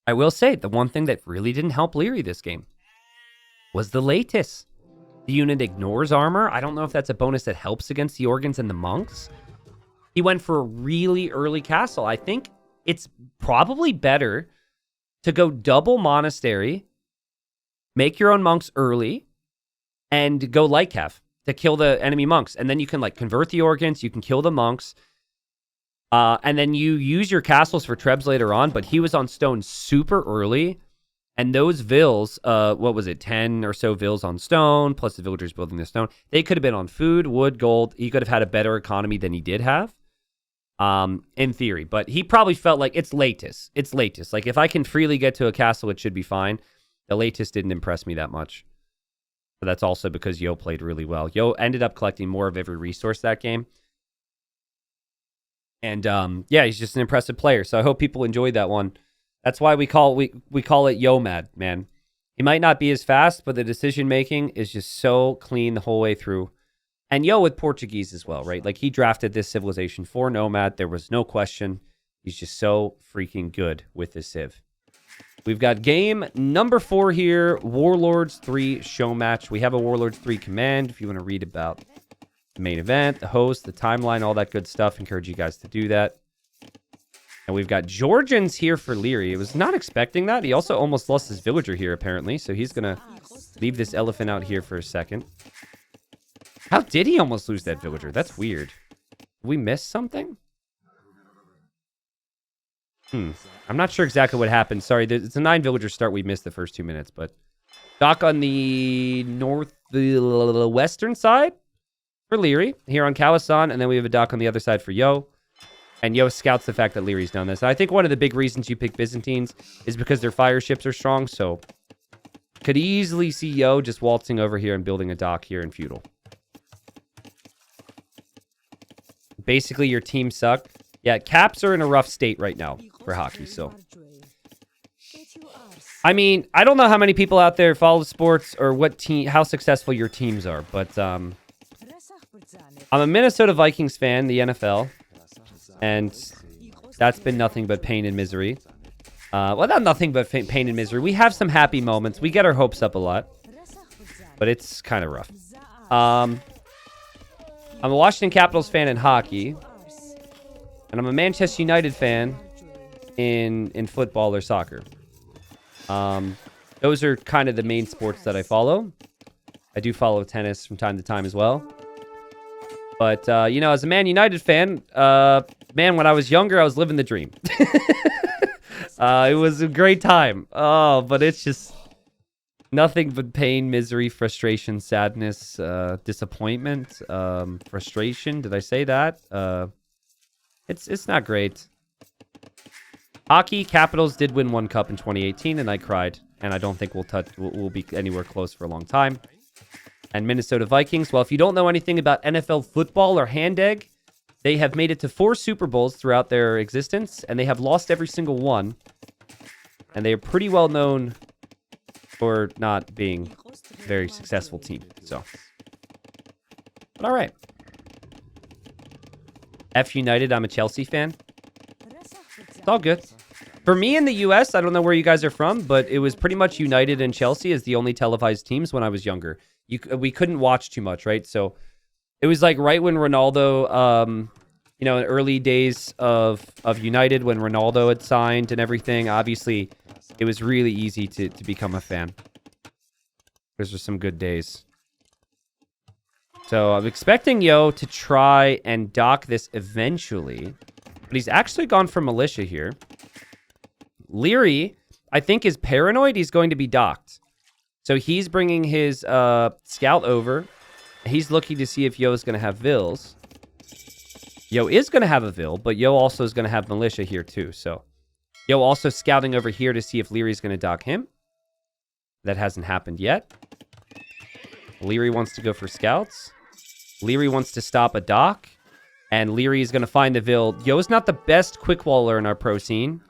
I will say, the one thing that really didn't help Liereyy this game was the Latus. The unit ignores armor. I don't know if that's a bonus that helps against the organs and the monks. He went for a really early castle. I think it's probably better to go double monastery, make your own monks early, and go light cav to kill the enemy monks. And then you can like convert the organs, you can kill the monks, and then you use your castles for Trebs later on. But he was on stone super early, And those vills, what was it, 10 or so vills on stone, plus the villagers building the stone. They could have been on food, wood, gold. He could have had a better economy than he did have, in theory. But he probably felt like it's latest. It's latest. Like, if I can freely get to a castle, it should be fine. The latest didn't impress me that much. But that's also because Yo played really well. Yo ended up collecting more of every resource that game. And, yeah, he's just an impressive player. So I hope people enjoyed that one. That's why we call it Yo-Mad, man. He might not be as fast, but the decision-making is just so clean the whole way through. And Yo with Portuguese as well, right? Like, he drafted this civilization for Nomad. There was no question. He's just so freaking good with this civ. We've got game number 4 here, Warlords 3 Showmatch. We have a Warlords 3 command if you want to read about the main event, the host, the timeline, all that good stuff. Encourage you guys to do that. And we've got Georgians here for Liereyy. I was not expecting that. He also almost lost his villager here, apparently. So he's going to leave this elephant out here for a second. How did he almost lose that villager? That's weird. Did we miss something? I'm not sure exactly what happened. Sorry, it's a 9-villager start. We missed the first 2 minutes. But dock on the western side for Liereyy here on Kawasan. And then we have a dock on the other side for Yo. And Yo scouts the fact that Lierey's done this. And I think one of the big reasons you pick Byzantines is because their fire ships are strong. So could easily see Yo just waltzing over here and building a dock here in feudal. Basically, your team suck. Yeah, caps are in a rough state right now for hockey. So, I mean, I don't know how many people out there follow sports or how successful your teams are. But I'm a Minnesota Vikings fan, the NFL. And that's been nothing but pain and misery. Well, not nothing but pain and misery. We have some happy moments. We get our hopes up a lot. But it's kind of rough. I'm a Washington Capitals fan in hockey. And I'm a Manchester United fan in football or soccer. Those are kind of the main sports that I follow. I do follow tennis from time to time as well. But, you know, as a Man United fan, man, when I was younger, I was living the dream. It was a great time. Oh, but it's just nothing but pain, misery, frustration, sadness, disappointment, frustration. Did I say that? It's not great. Hockey, Capitals did win 1 cup in 2018, and I cried. And I don't think we'll be anywhere close for a long time. And Minnesota Vikings, well, if you don't know anything about NFL football or hand egg, they have made it to 4 Super Bowls throughout their existence, and they have lost every single one. And they are pretty well known for not being a very successful team. So, but all right. F United, I'm a Chelsea fan. It's all good. For me in the U.S., I don't know where you guys are from, but it was pretty much United and Chelsea as the only televised teams when I was younger. We couldn't watch too much, right? So it was like right when Ronaldo, you know, in early days of United, when Ronaldo had signed and everything, obviously it was really easy to become a fan. Those were some good days. So I'm expecting Yo to try and dock this eventually, but he's actually gone for militia here. Liereyy, I think, is paranoid he's going to be docked. So he's bringing his scout over. He's looking to see if Yo is going to have vills. Yo is going to have a vill, but Yo also is going to have militia here too. So Yo also scouting over here to see if Liereyy is going to dock him. That hasn't happened yet. Liereyy wants to go for scouts. Liereyy wants to stop a dock. And Liereyy is going to find the vill. Yo's not the best quick waller in our pro scene.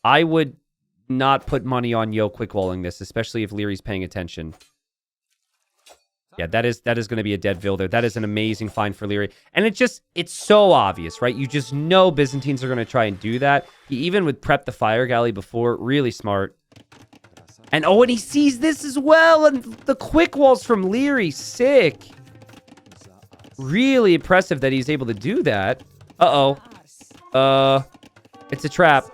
I would not put money on Yo quick walling this, especially if Lierey's paying attention. Yeah, that is going to be a dead vill there. That is an amazing find for Liereyy. And it's so obvious, right? You just know Byzantines are going to try and do that. He even would prep the fire galley before. Really smart. And oh, and he sees this as well. And the quick walls from Liereyy. Sick. Really impressive that he's able to do that. Uh-oh. It's a trap.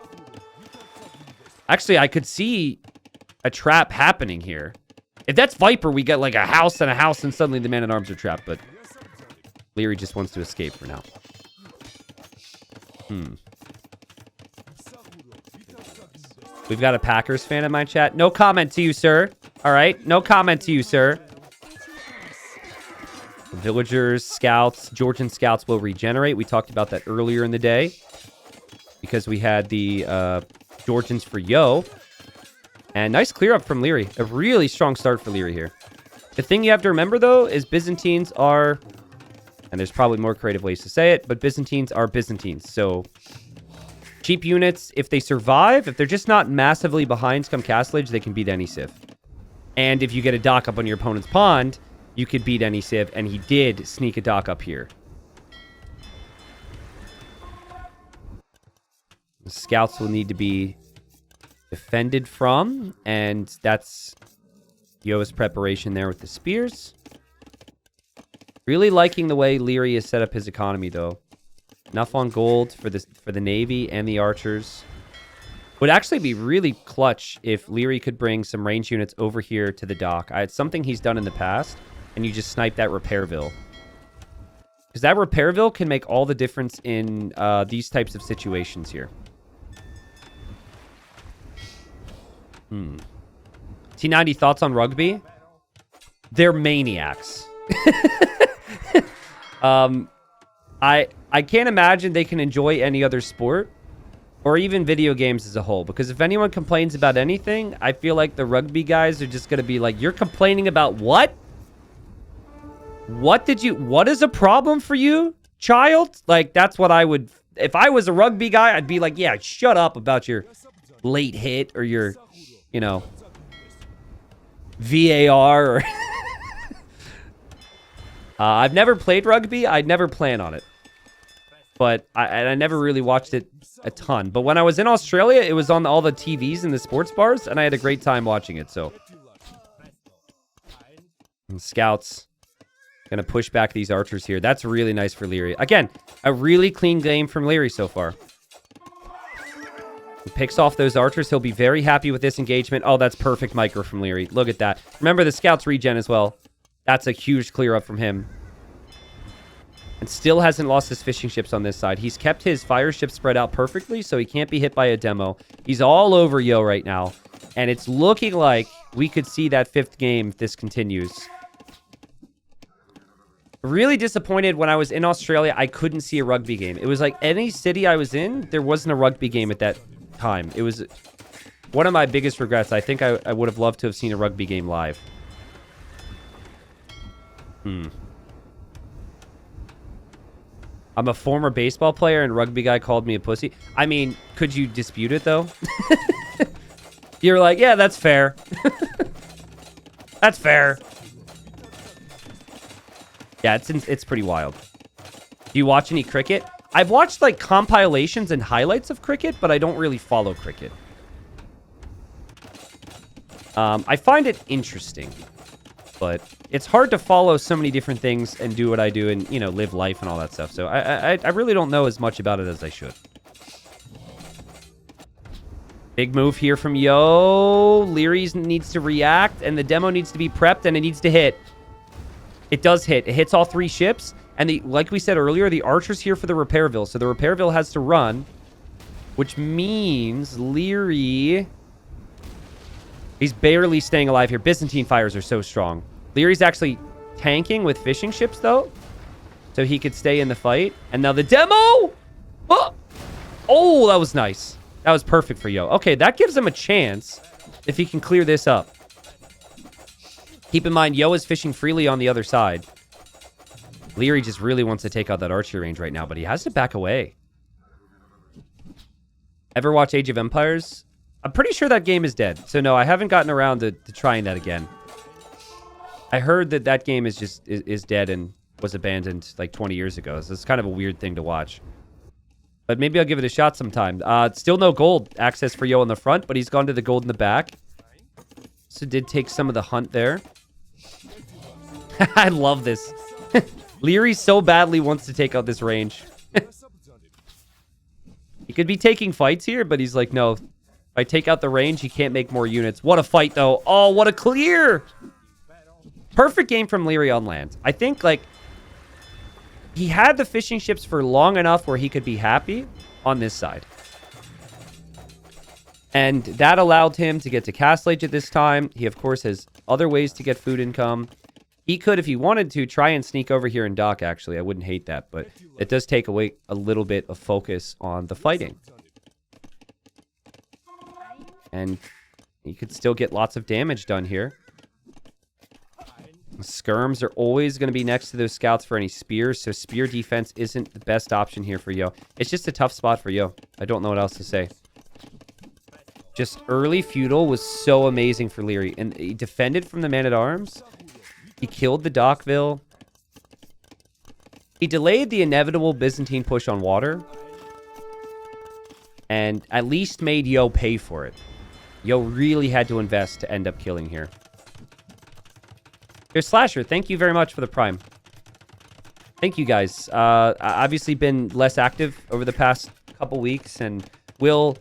Actually, I could see a trap happening here. If that's Viper, we get like a house, and suddenly the man-at-arms are trapped. But Liereyy just wants to escape for now. We've got a Packers fan in my chat. No comment to you, sir. All right? No comment to you, sir. Villagers, scouts, Georgian scouts will regenerate. We talked about that earlier in the day because we had the Georgians for Yo. And nice clear up from Liereyy. A really strong start for Liereyy here. The thing you have to remember, though, is Byzantines are... And there's probably more creative ways to say it, but Byzantines are Byzantines. So cheap units, if they survive, if they're just not massively behind come Castle Age, they can beat any civ. And if you get a dock up on your opponent's pond, you could beat any civ, and he did sneak a dock up here. The scouts will need to be defended from, and that's Yo's preparation there with the spears. Really liking the way Liereyy has set up his economy, though. Enough on gold for the Navy and the archers. Would actually be really clutch if Liereyy could bring some range units over here to the dock. It's something he's done in the past, and you just snipe that Repairville. Because that Repairville can make all the difference in these types of situations here. T90, thoughts on rugby? They're maniacs. I can't imagine they can enjoy any other sport or even video games as a whole, because if anyone complains about anything, I feel like the rugby guys are just going to be like, you're complaining about what? What is a problem for you, child? Like, that's what I would, if I was a rugby guy, I'd be like, yeah, shut up about your late hit or your, you know, VAR or... I've never played rugby. I'd never plan on it. But I never really watched it a ton. But when I was in Australia, it was on all the TVs in the sports bars, and I had a great time watching it, so. And scouts. Gonna push back these archers here. That's really nice for Liereyy. Again, a really clean game from Liereyy so far. He picks off those archers. He'll be very happy with this engagement. Oh, that's perfect micro from Liereyy. Look at that. Remember, the scouts regen as well. That's a huge clear up from him. And still hasn't lost his fishing ships on this side. He's kept his fire ships spread out perfectly, so he can't be hit by a demo. He's all over Yo right now. And it's looking like we could see that 5th game if this continues. Really disappointed when I was in Australia, I couldn't see a rugby game. It was like any city I was in, there wasn't a rugby game at that time. It was one of my biggest regrets. I think I would have loved to have seen a rugby game live. I'm a former baseball player and rugby guy called me a pussy. I mean, could you dispute it, though? You're like, yeah, that's fair. That's fair. Yeah, it's pretty wild. Do you watch any cricket? I've watched, like, compilations and highlights of cricket, but I don't really follow cricket. I find it interesting, but it's hard to follow so many different things and do what I do and, you know, live life and all that stuff. So I really don't know as much about it as I should. Big move here from Yo. Liereyy needs to react, and the demo needs to be prepped, and it needs to hit. It does hit. It hits all 3 ships. And like we said earlier, the archer's here for the Repairville. So the Repairville has to run, which means Liereyy... He's barely staying alive here. Byzantine fires are so strong. Lierey's actually tanking with fishing ships, though, so he could stay in the fight. And now the demo! Oh, that was nice. That was perfect for Yo. Okay, that gives him a chance if he can clear this up. Keep in mind, Yo is fishing freely on the other side. Liereyy just really wants to take out that archery range right now, but he has to back away. Ever watch Age of Empires? I'm pretty sure that game is dead. So no, I haven't gotten around to trying that again. I heard that game is just is dead and was abandoned like 20 years ago. So it's kind of a weird thing to watch. But maybe I'll give it a shot sometime. Still no gold access for Yo in the front, but he's gone to the gold in the back. So did take some of the hunt there. I love this. Liereyy so badly wants to take out this range. He could be taking fights here, but he's like, no. If I take out the range, he can't make more units. What a fight, though. Oh, what a clear. Perfect game from Liereyy on land. I think, like, he had the fishing ships for long enough where he could be happy on this side. And that allowed him to get to Castle Age at this time. He, of course, has other ways to get food income. He could, if he wanted to, try and sneak over here and dock, actually. I wouldn't hate that, but it does take away a little bit of focus on the fighting. And he could still get lots of damage done here. Skirms are always going to be next to those scouts for any spears, so spear defense isn't the best option here for Yo. It's just a tough spot for Yo. I don't know what else to say. Just early feudal was so amazing for Liereyy, and he defended from the man-at-arms. He killed the Dockville. He delayed the inevitable Byzantine push on water, and at least made Yo pay for it. Yo really had to invest to end up killing here. Here's Slasher. Thank you very much for the Prime. Thank you, guys. Obviously been less active over the past couple weeks, and will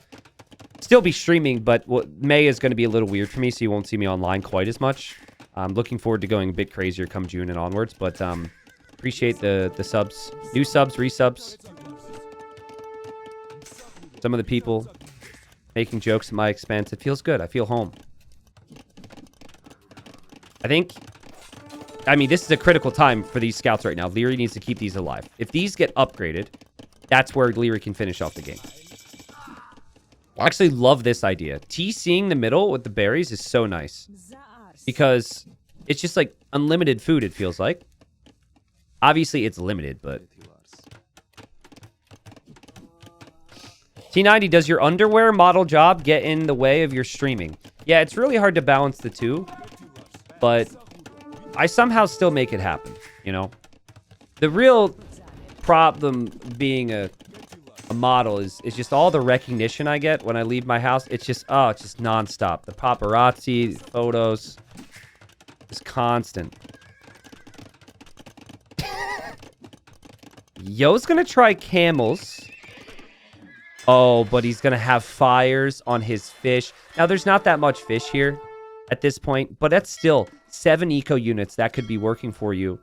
still be streaming, but May is going to be a little weird for me, so you won't see me online quite as much. I'm looking forward to going a bit crazier come June and onwards, but appreciate the subs. New subs, resubs. Some of the people making jokes at my expense. It feels good. I feel home. I mean, this is a critical time for these scouts right now. Liereyy needs to keep these alive. If these get upgraded, that's where Liereyy can finish off the game. I actually love this idea. TCing the middle with the berries is so nice. Because it's just like unlimited food, it feels like. Obviously, it's limited, but... T90, does your underwear model job get in the way of your streaming? Yeah, it's really hard to balance the two. But I somehow still make it happen, you know? The real problem being a model is just all the recognition I get when I leave my house. It's just nonstop. The paparazzi, the photos, it's constant. Yo's gonna try camels. Oh, but he's gonna have fires on his fish. Now, there's not that much fish here at this point, but that's still 7 eco units that could be working for you.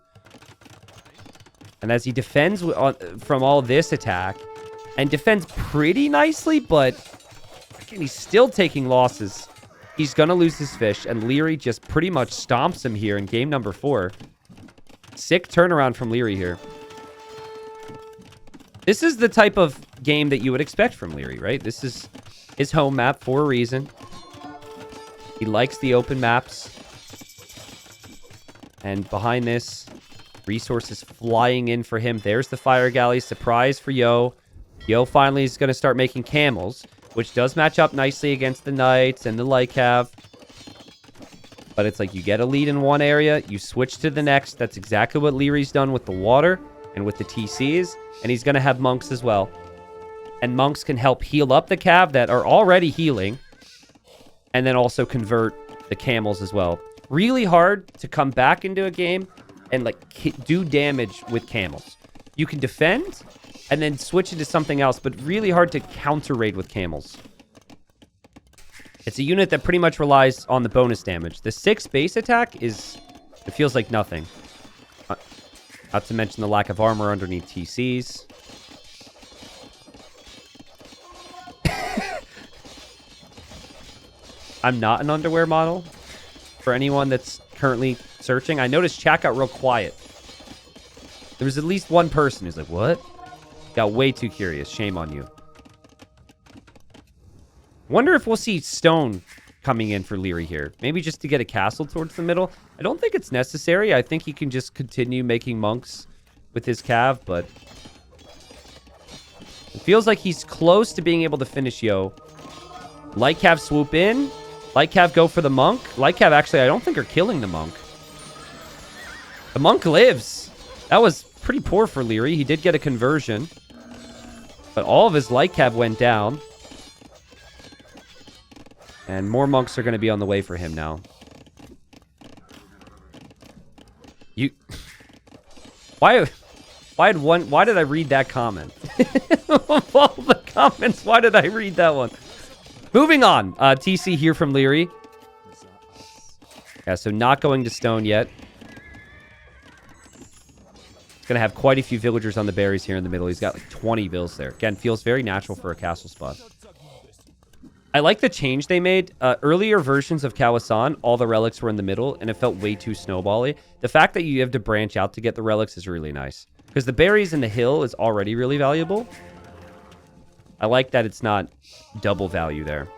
And as he defends from all this attack, and defends pretty nicely, but again, he's still taking losses. He's going to lose his fish, and Liereyy just pretty much stomps him here in game number 4. Sick turnaround from Liereyy here. This is the type of game that you would expect from Liereyy, right? This is his home map for a reason. He likes the open maps. And behind this, resources flying in for him. There's the fire galley. Surprise for Yo. Yo finally is going to start making camels, which does match up nicely against the knights and the light cav. But it's like you get a lead in one area, you switch to the next. That's exactly what Lierey's done with the water and with the TCs. And he's going to have monks as well. And monks can help heal up the cav that are already healing. And then also convert the camels as well. Really hard to come back into a game and like do damage with camels. You can defend and then switch into something else, but really hard to counter raid with camels. It's a unit that pretty much relies on the bonus damage. The 6 base attack it feels like nothing. Not to mention the lack of armor underneath TCs. I'm not an underwear model. For anyone that's currently searching, I noticed chat got real quiet. There was at least one person who's like, what? Got way too curious. Shame on you. Wonder if we'll see stone coming in for Liereyy here. Maybe just to get a castle towards the middle. I don't think it's necessary. I think he can just continue making monks with his cav, but it feels like he's close to being able to finish Yo. Light cav swoop in. Light cav go for the monk. Light cav actually, I don't think are killing the monk. The monk lives. That was pretty poor for Liereyy. He did get a conversion. But all of his light cav went down. And more monks are going to be on the way for him now. Why did I read that comment? Of all the comments, why did I read that one? Moving on. TC here from Liereyy. Yeah, so not going to stone yet. He's going to have quite a few villagers on the berries here in the middle. He's got like 20 vills there. Again, feels very natural for a castle spot. I like the change they made. Earlier versions of Kawasan, all the relics were in the middle, and it felt way too snowbally. The fact that you have to branch out to get the relics is really nice. Because the berries in the hill is already really valuable. I like that it's not double value there.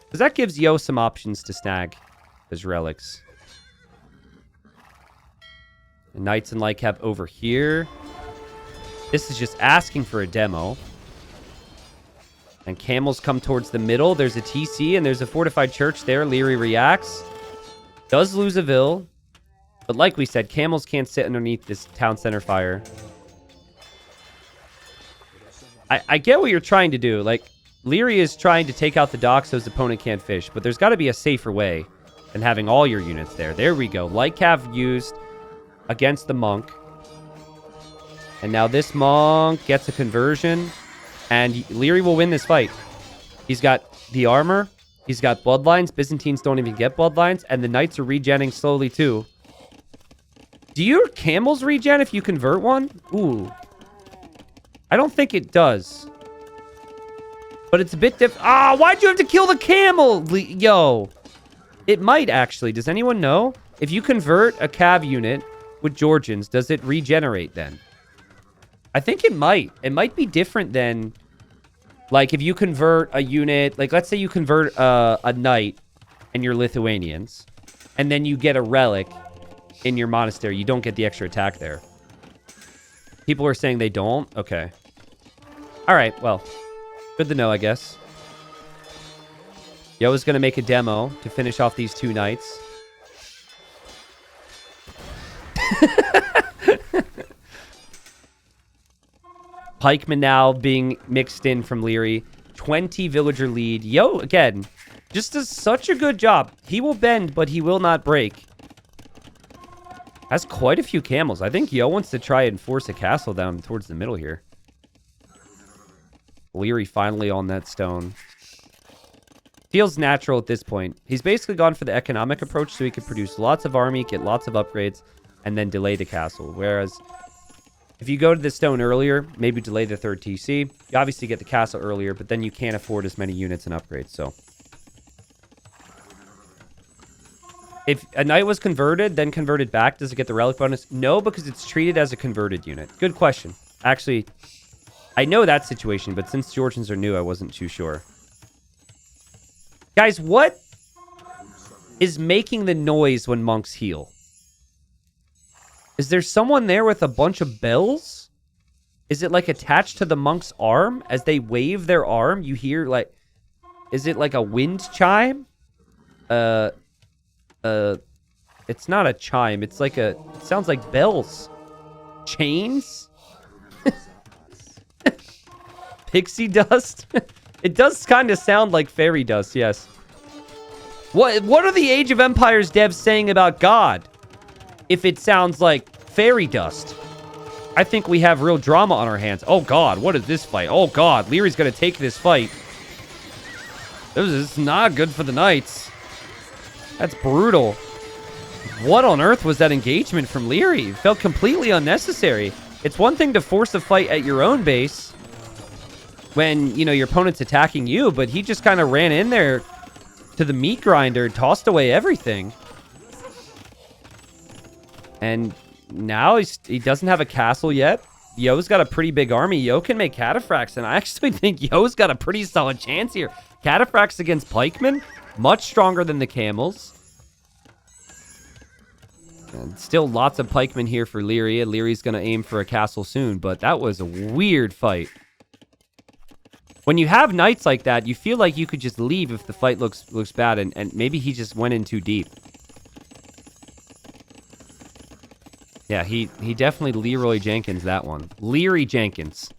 Because that gives Yo some options to snag his relics. And Knights and Lycab over here. This is just asking for a demo. And camels come towards the middle. There's a TC and there's a fortified church there. Liereyy reacts. Does lose a Vil. But like we said, camels can't sit underneath this town center fire. I get what you're trying to do. Like, Liereyy is trying to take out the dock so his opponent can't fish. But there's got to be a safer way than having all your units there. There we go. Lycav used against the monk. And now this monk gets a conversion. And Liereyy will win this fight. He's got the armor. He's got bloodlines. Byzantines don't even get bloodlines. And the knights are regenning slowly too. Do your camels regen if you convert one? Ooh. I don't think it does. But it's a bit different. Ah, why'd you have to kill the camel? Yo. It might actually. Does anyone know? If you convert a cav unit with Georgians, does it regenerate then? I think it might. It might be different than, like, if you convert a unit, like, let's say you convert a knight and you're Lithuanians, and then you get a relic in your monastery. You don't get the extra attack there. People are saying they don't? Okay. All right, well, good to know, I guess. Yo is going to make a demo to finish off these two knights. Pikeman now being mixed in from Liereyy. 20 villager lead. Yo, again, just does such a good job. He will bend, but he will not break. Has quite a few camels. I think Yo wants to try and force a castle down towards the middle here. Liereyy finally on that stone. Feels natural at this point. He's basically gone for the economic approach so he could produce lots of army, get lots of upgrades, and then delay the castle. Whereas if you go to the stone earlier, maybe delay the third TC. You obviously get the castle earlier, but then you can't afford as many units and upgrades, so. If a knight was converted, then converted back, does it get the relic bonus? No, because it's treated as a converted unit. Good question. Actually, I know that situation, but since Georgians are new, I wasn't too sure. Guys, what is making the noise when monks heal? Is there someone there with a bunch of bells? Is it like attached to the monk's arm? As they wave their arm, you hear like... Is it like a wind chime? It's not a chime. It's like a... It sounds like bells. Chains? Pixie dust? It does kind of sound like fairy dust, yes. What are the Age of Empires devs saying about God? If it sounds like fairy dust. I think we have real drama on our hands. Oh god, what is this fight? Oh god, Lierey's gonna take this fight. This is not good for the knights. That's brutal. What on earth was that engagement from Liereyy? It felt completely unnecessary. It's one thing to force a fight at your own base when, you know, your opponent's attacking you, but he just kind of ran in there to the meat grinder, tossed away everything. And now he doesn't have a castle yet. Yo's got a pretty big army. Yo can make cataphracts, and I actually think Yo's got a pretty solid chance here. Cataphracts against pikemen, much stronger than the camels. And still lots of pikemen here for Liereyy. Lierey's going to aim for a castle soon, but that was a weird fight. When you have knights like that, you feel like you could just leave if the fight looks bad, and maybe he just went in too deep. Yeah, he definitely Leroy Jenkins that one. Liereyy Jenkins.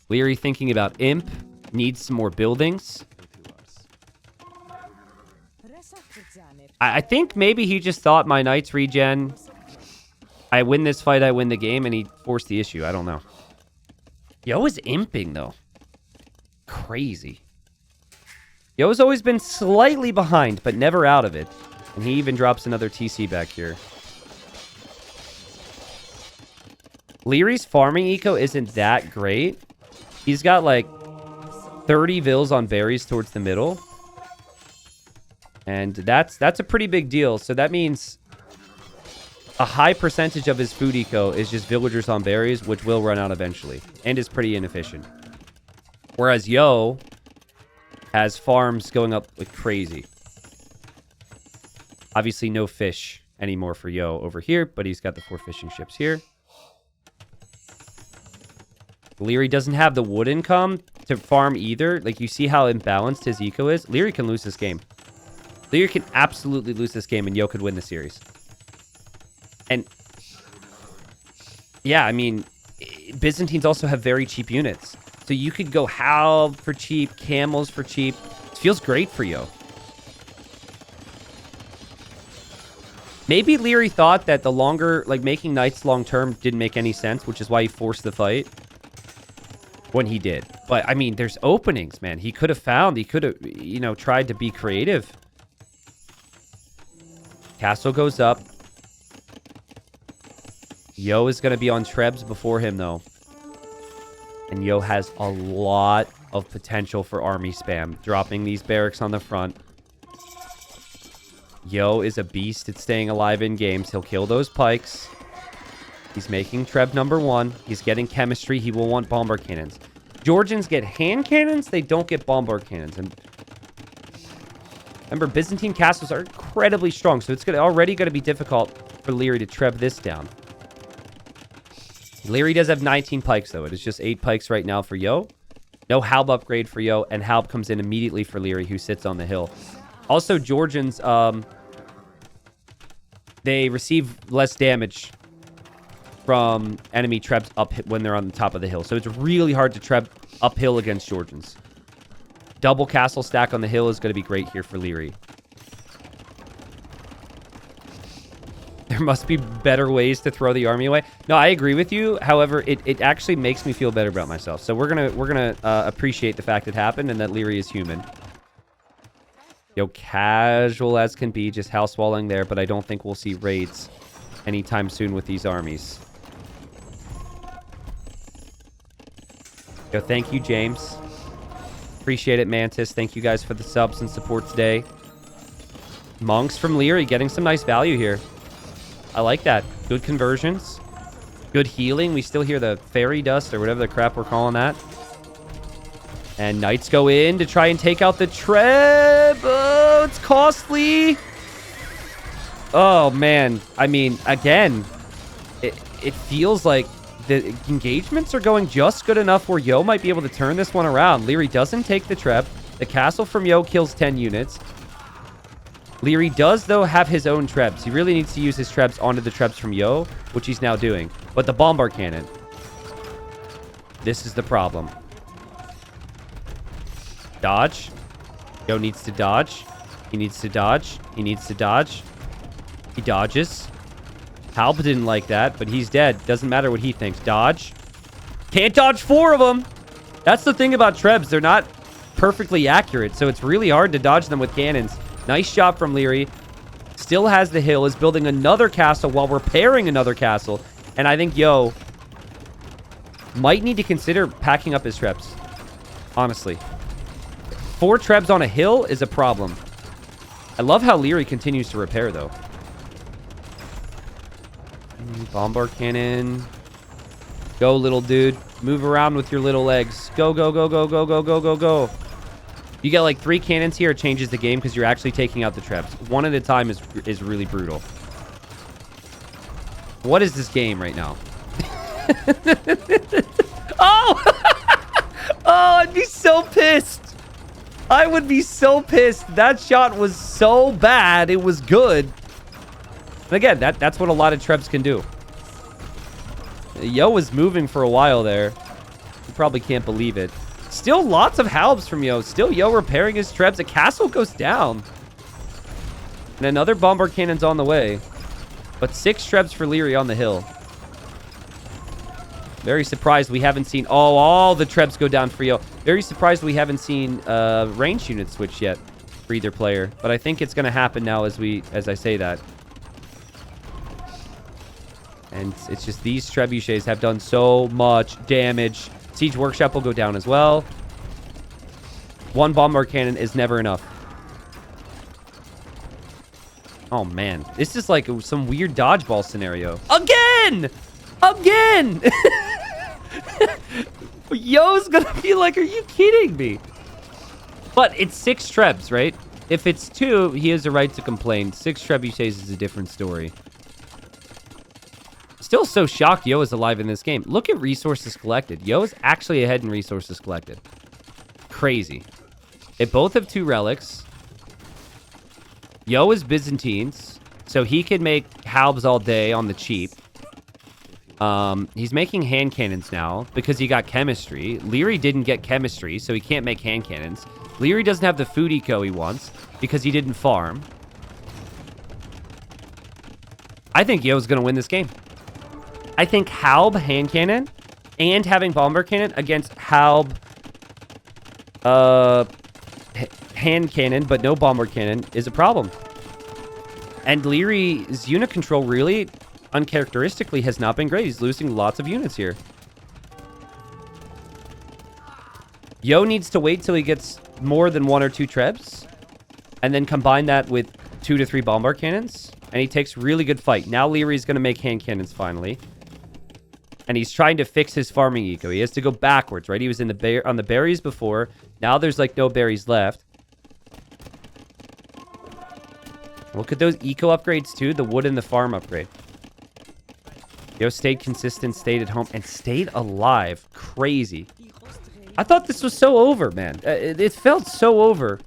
Liereyy thinking about Imp. Needs some more buildings. I think maybe he just thought my knights regen. I win this fight, I win the game, and he forced the issue. I don't know. Yo is imping, though. Crazy. Yo's always been slightly behind, but never out of it. And he even drops another TC back here. Lierey's farming eco isn't that great. He's got, like, 30 vills on berries towards the middle. And that's a pretty big deal. So that means a high percentage of his food eco is just villagers on berries, which will run out eventually. And is pretty inefficient. Whereas Yo has farms going up like crazy. Obviously no fish anymore for Yo over here, but he's got the 4 fishing ships here. Liereyy doesn't have the wood income to farm either. Like, you see how imbalanced his eco is? Liereyy can lose this game. Liereyy can absolutely lose this game, and Yo could win the series. And, yeah, I mean, Byzantines also have very cheap units. So you could go Halb for cheap, Camels for cheap. It feels great for Yo. Maybe Liereyy thought that the longer, like, making knights long-term didn't make any sense, which is why he forced the fight when he did. But, I mean, there's openings, man. He could have you know, tried to be creative. Castle goes up. Yo is going to be on Trebs before him, though. And Yo has a lot of potential for army spam. Dropping these barracks on the front. Yo is a beast at staying alive in games. He'll kill those pikes. He's making Treb number 1. He's getting chemistry. He will want bombard cannons. Georgians get hand cannons. They don't get bombard cannons. And remember, Byzantine castles are incredibly strong, so it's already going to be difficult for Liereyy to Treb this down. Liereyy does have 19 pikes, though. It is just 8 pikes right now for Yo. No Halb upgrade for Yo, and Halb comes in immediately for Liereyy, who sits on the hill. Also, Georgians, they receive less damage from enemy Trebs up when they're on the top of the hill. So it's really hard to Treb uphill against Georgians. Double castle stack on the hill is going to be great here for Liereyy. There must be better ways to throw the army away. No, I agree with you. However, it actually makes me feel better about myself. So we're gonna appreciate the fact it happened and that Liereyy is human. Yo, casual as can be, just house walling there, but I don't think we'll see raids anytime soon with these armies. Yo, thank you, James. Appreciate it, Mantis. Thank you guys for the subs and support today. Monks from Liereyy getting some nice value here. I like that. Good conversions. Good healing. We still hear the fairy dust or whatever the crap we're calling that. And knights go in to try and take out the Treb. Oh, it's costly. Oh, man. I mean, again, it feels like the engagements are going just good enough where Yo might be able to turn this one around. Liereyy doesn't take the Treb. The castle from Yo kills 10 units. Liereyy does, though, have his own Trebs. He really needs to use his Trebs onto the Trebs from Yo, which he's now doing. But the bombard cannon. This is the problem. Dodge. Yo needs to dodge. He needs to dodge. He needs to dodge. He dodges. Halb didn't like that, but he's dead. Doesn't matter what he thinks. Dodge. Can't dodge 4 of them. That's the thing about Trebs. They're not perfectly accurate, so it's really hard to dodge them with cannons. Nice job from Liereyy. Still has the hill. Is building another castle while repairing another castle. And I think Yo might need to consider packing up his Trebs. Honestly. 4 Trebs on a hill is a problem. I love how Liereyy continues to repair, though. Bombard cannon. Go, little dude. Move around with your little legs. Go, go, go, go, go, go, go, go, go. You get like 3 cannons here, it changes the game because you're actually taking out the Trebs. 1 at a time is really brutal. What is this game right now? Oh! Oh, I'd be so pissed. I would be so pissed. That shot was so bad, it was good. And again, that's what a lot of Trebs can do. Yo was moving for a while there. You probably can't believe it. Still lots of Halbs from Yo. Still Yo repairing his Trebs. A castle goes down. And another bombard cannon's on the way. But 6 Trebs for Liereyy on the hill. Very surprised we haven't seen... Oh, all the Trebs go down for Yo. Very surprised we haven't seen range units switch yet for either player. But I think it's going to happen now as I say that. And it's just these trebuchets have done so much damage. Siege Workshop will go down as well. One bombard cannon is never enough. Oh, man. This is like some weird dodgeball scenario. Again! Again! Yo's gonna be like, are you kidding me? But it's 6 trebs, right? If it's 2, he has a right to complain. 6 trebuchets is a different story. Still so shocked Yo is alive in this game. Look at resources collected. Yo is actually ahead in resources collected. Crazy. They both have 2 relics. Yo is Byzantines, so he can make halbs all day on the cheap. He's making hand cannons now because he got chemistry. Liereyy didn't get chemistry, so he can't make hand cannons. Liereyy doesn't have the food eco he wants because he didn't farm. I think Yo's going to win this game. I think halb hand cannon and having bomber cannon against halb hand cannon, but no bomber cannon, is a problem. And Lierey's unit control really, uncharacteristically, has not been great. He's losing lots of units here. Yo needs to wait till he gets more than 1 or 2 trebs, and then combine that with 2 to 3 bombard cannons, and he takes really good fight. Now Lierey's going to make hand cannons finally. And he's trying to fix his farming eco. He has to go backwards, right? He was in the on the berries before. Now there's like no berries left. Look at those eco upgrades too. The wood and the farm upgrade. Yo stayed consistent, stayed at home, and stayed alive. Crazy. I thought this was so over, man. It felt so over.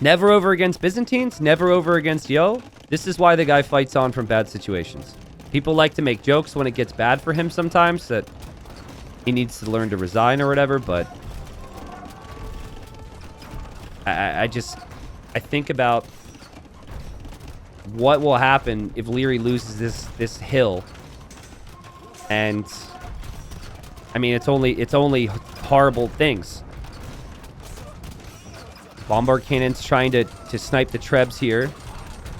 Never over against Byzantines. Never over against Yo. This is why the guy fights on from bad situations. People like to make jokes when it gets bad for him sometimes, that he needs to learn to resign or whatever, but I think about what will happen if Liereyy loses this hill. And I mean, it's only horrible things. Bombard cannons trying to snipe the trebs here.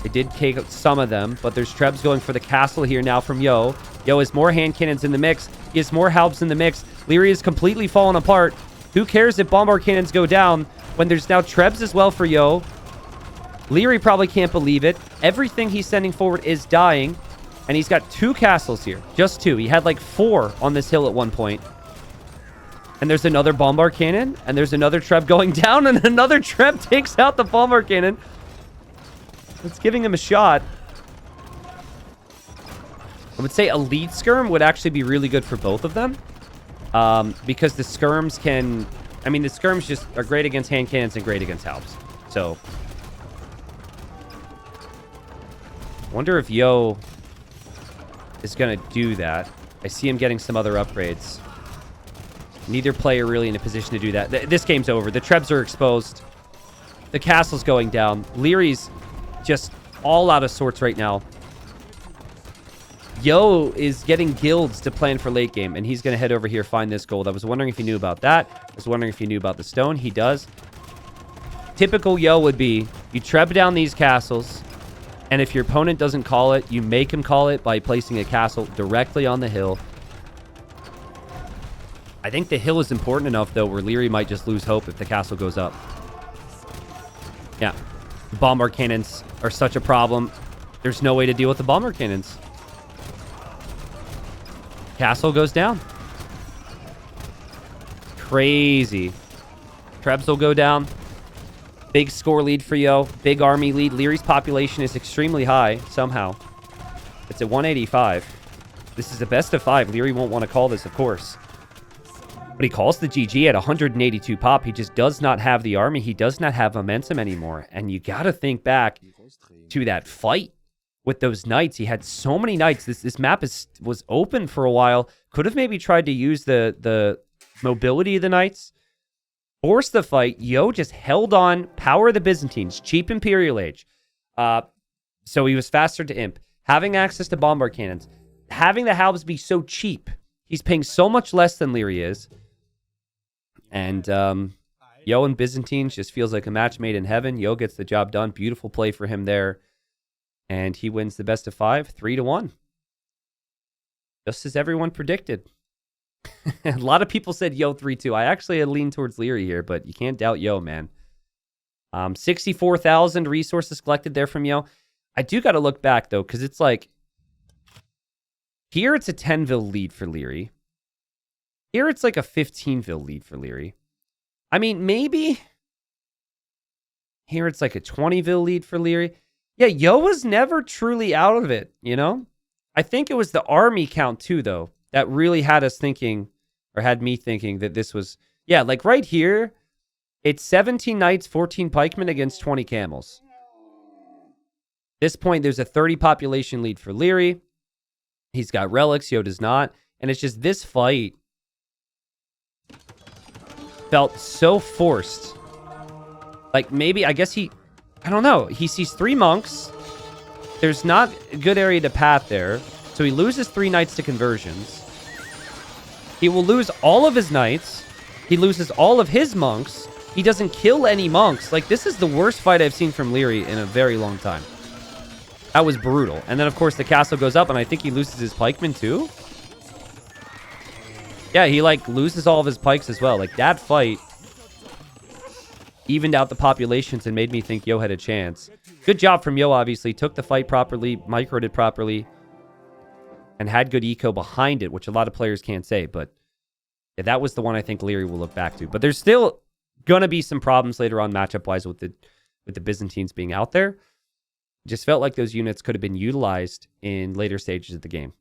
They did take some of them, but there's trebs going for the castle here now from Yo. Yo has more hand cannons in the mix. He has more halbs in the mix. Liereyy is completely fallen apart. Who cares if bombard cannons go down when there's now trebs as well for Yo? Liereyy probably can't believe it. Everything he's sending forward is dying, and he's got 2 castles here. Just 2. He had like 4 on this hill at one point. And there's another bombard cannon, and there's another treb going down, and another treb takes out the bombard cannon. It's giving him a shot. I would say a lead skirm would actually be really good for both of them. Because the skirms can... I mean, the skirms just are great against hand cannons and great against halbs. So... wonder if Yo is going to do that. I see him getting some other upgrades. Neither player really in a position to do that. This game's over. The trebs are exposed. The castle's going down. Lierey's just all out of sorts right now. Yo is getting guilds to plan for late game, and he's going to head over here, find this gold. I was wondering if he knew about that. I was wondering if he knew about the stone. He does. Typical Yo would be, you treb down these castles, and if your opponent doesn't call it, you make him call it by placing a castle directly on the hill. I think the hill is important enough, though, where Liereyy might just lose hope if the castle goes up. Yeah. Bombard cannons are such a problem. There's no way to deal with the bombard cannons. Castle goes down. Crazy. Trebs will go down. Big score lead for Yo. Big army lead. Lierey's population is extremely high, somehow. It's at 185. This is a best of 5. Liereyy won't want to call this, of course. But he calls the GG at 182 pop. He just does not have the army. He does not have momentum anymore. And you got to think back to that fight with those knights. He had so many knights. This map was open for a while. Could have maybe tried to use the mobility of the knights. Force the fight. Yo just held on. Power of the Byzantines. Cheap Imperial Age. So he was faster to imp. Having access to bombard cannons. Having the halbs be so cheap. He's paying so much less than Liereyy is. And Yo and Byzantines just feels like a match made in heaven. Yo gets the job done. Beautiful play for him there. And he wins the best of 5, 3-1. Just as everyone predicted. A lot of people said Yo 3-2. I actually had leaned towards Liereyy here, but you can't doubt Yo, man. 64,000 resources collected there from Yo. I do got to look back, though, because it's like... Here it's a 10-ville lead for Liereyy. Here it's like a 15-ville lead for Liereyy. I mean, maybe... Here it's like a 20-ville lead for Liereyy. Yeah, Yo was never truly out of it, you know? I think it was the army count, too, though, that really had us thinking, or had me thinking that this was... Yeah, like right here, it's 17 knights, 14 pikemen against 20 camels. At this point, there's a 30 population lead for Liereyy. He's got relics, Yo does not. And it's just this fight felt so forced. Like maybe, I guess I don't know. He sees 3 monks. There's not a good area to path there. So he loses 3 knights to conversions. He will lose all of his knights. He loses all of his monks. He doesn't kill any monks. Like this is the worst fight I've seen from Liereyy in a very long time. That was brutal. And then, of course, the castle goes up, and I think he loses his pikemen, too. Yeah, he, like, loses all of his pikes as well. Like, that fight evened out the populations and made me think Yo had a chance. Good job from Yo, obviously. Took the fight properly, microed it properly, and had good eco behind it, which a lot of players can't say. But yeah, that was the one I think Liereyy will look back to. But there's still going to be some problems later on matchup-wise with the Byzantines being out there. Just felt like those units could have been utilized in later stages of the game.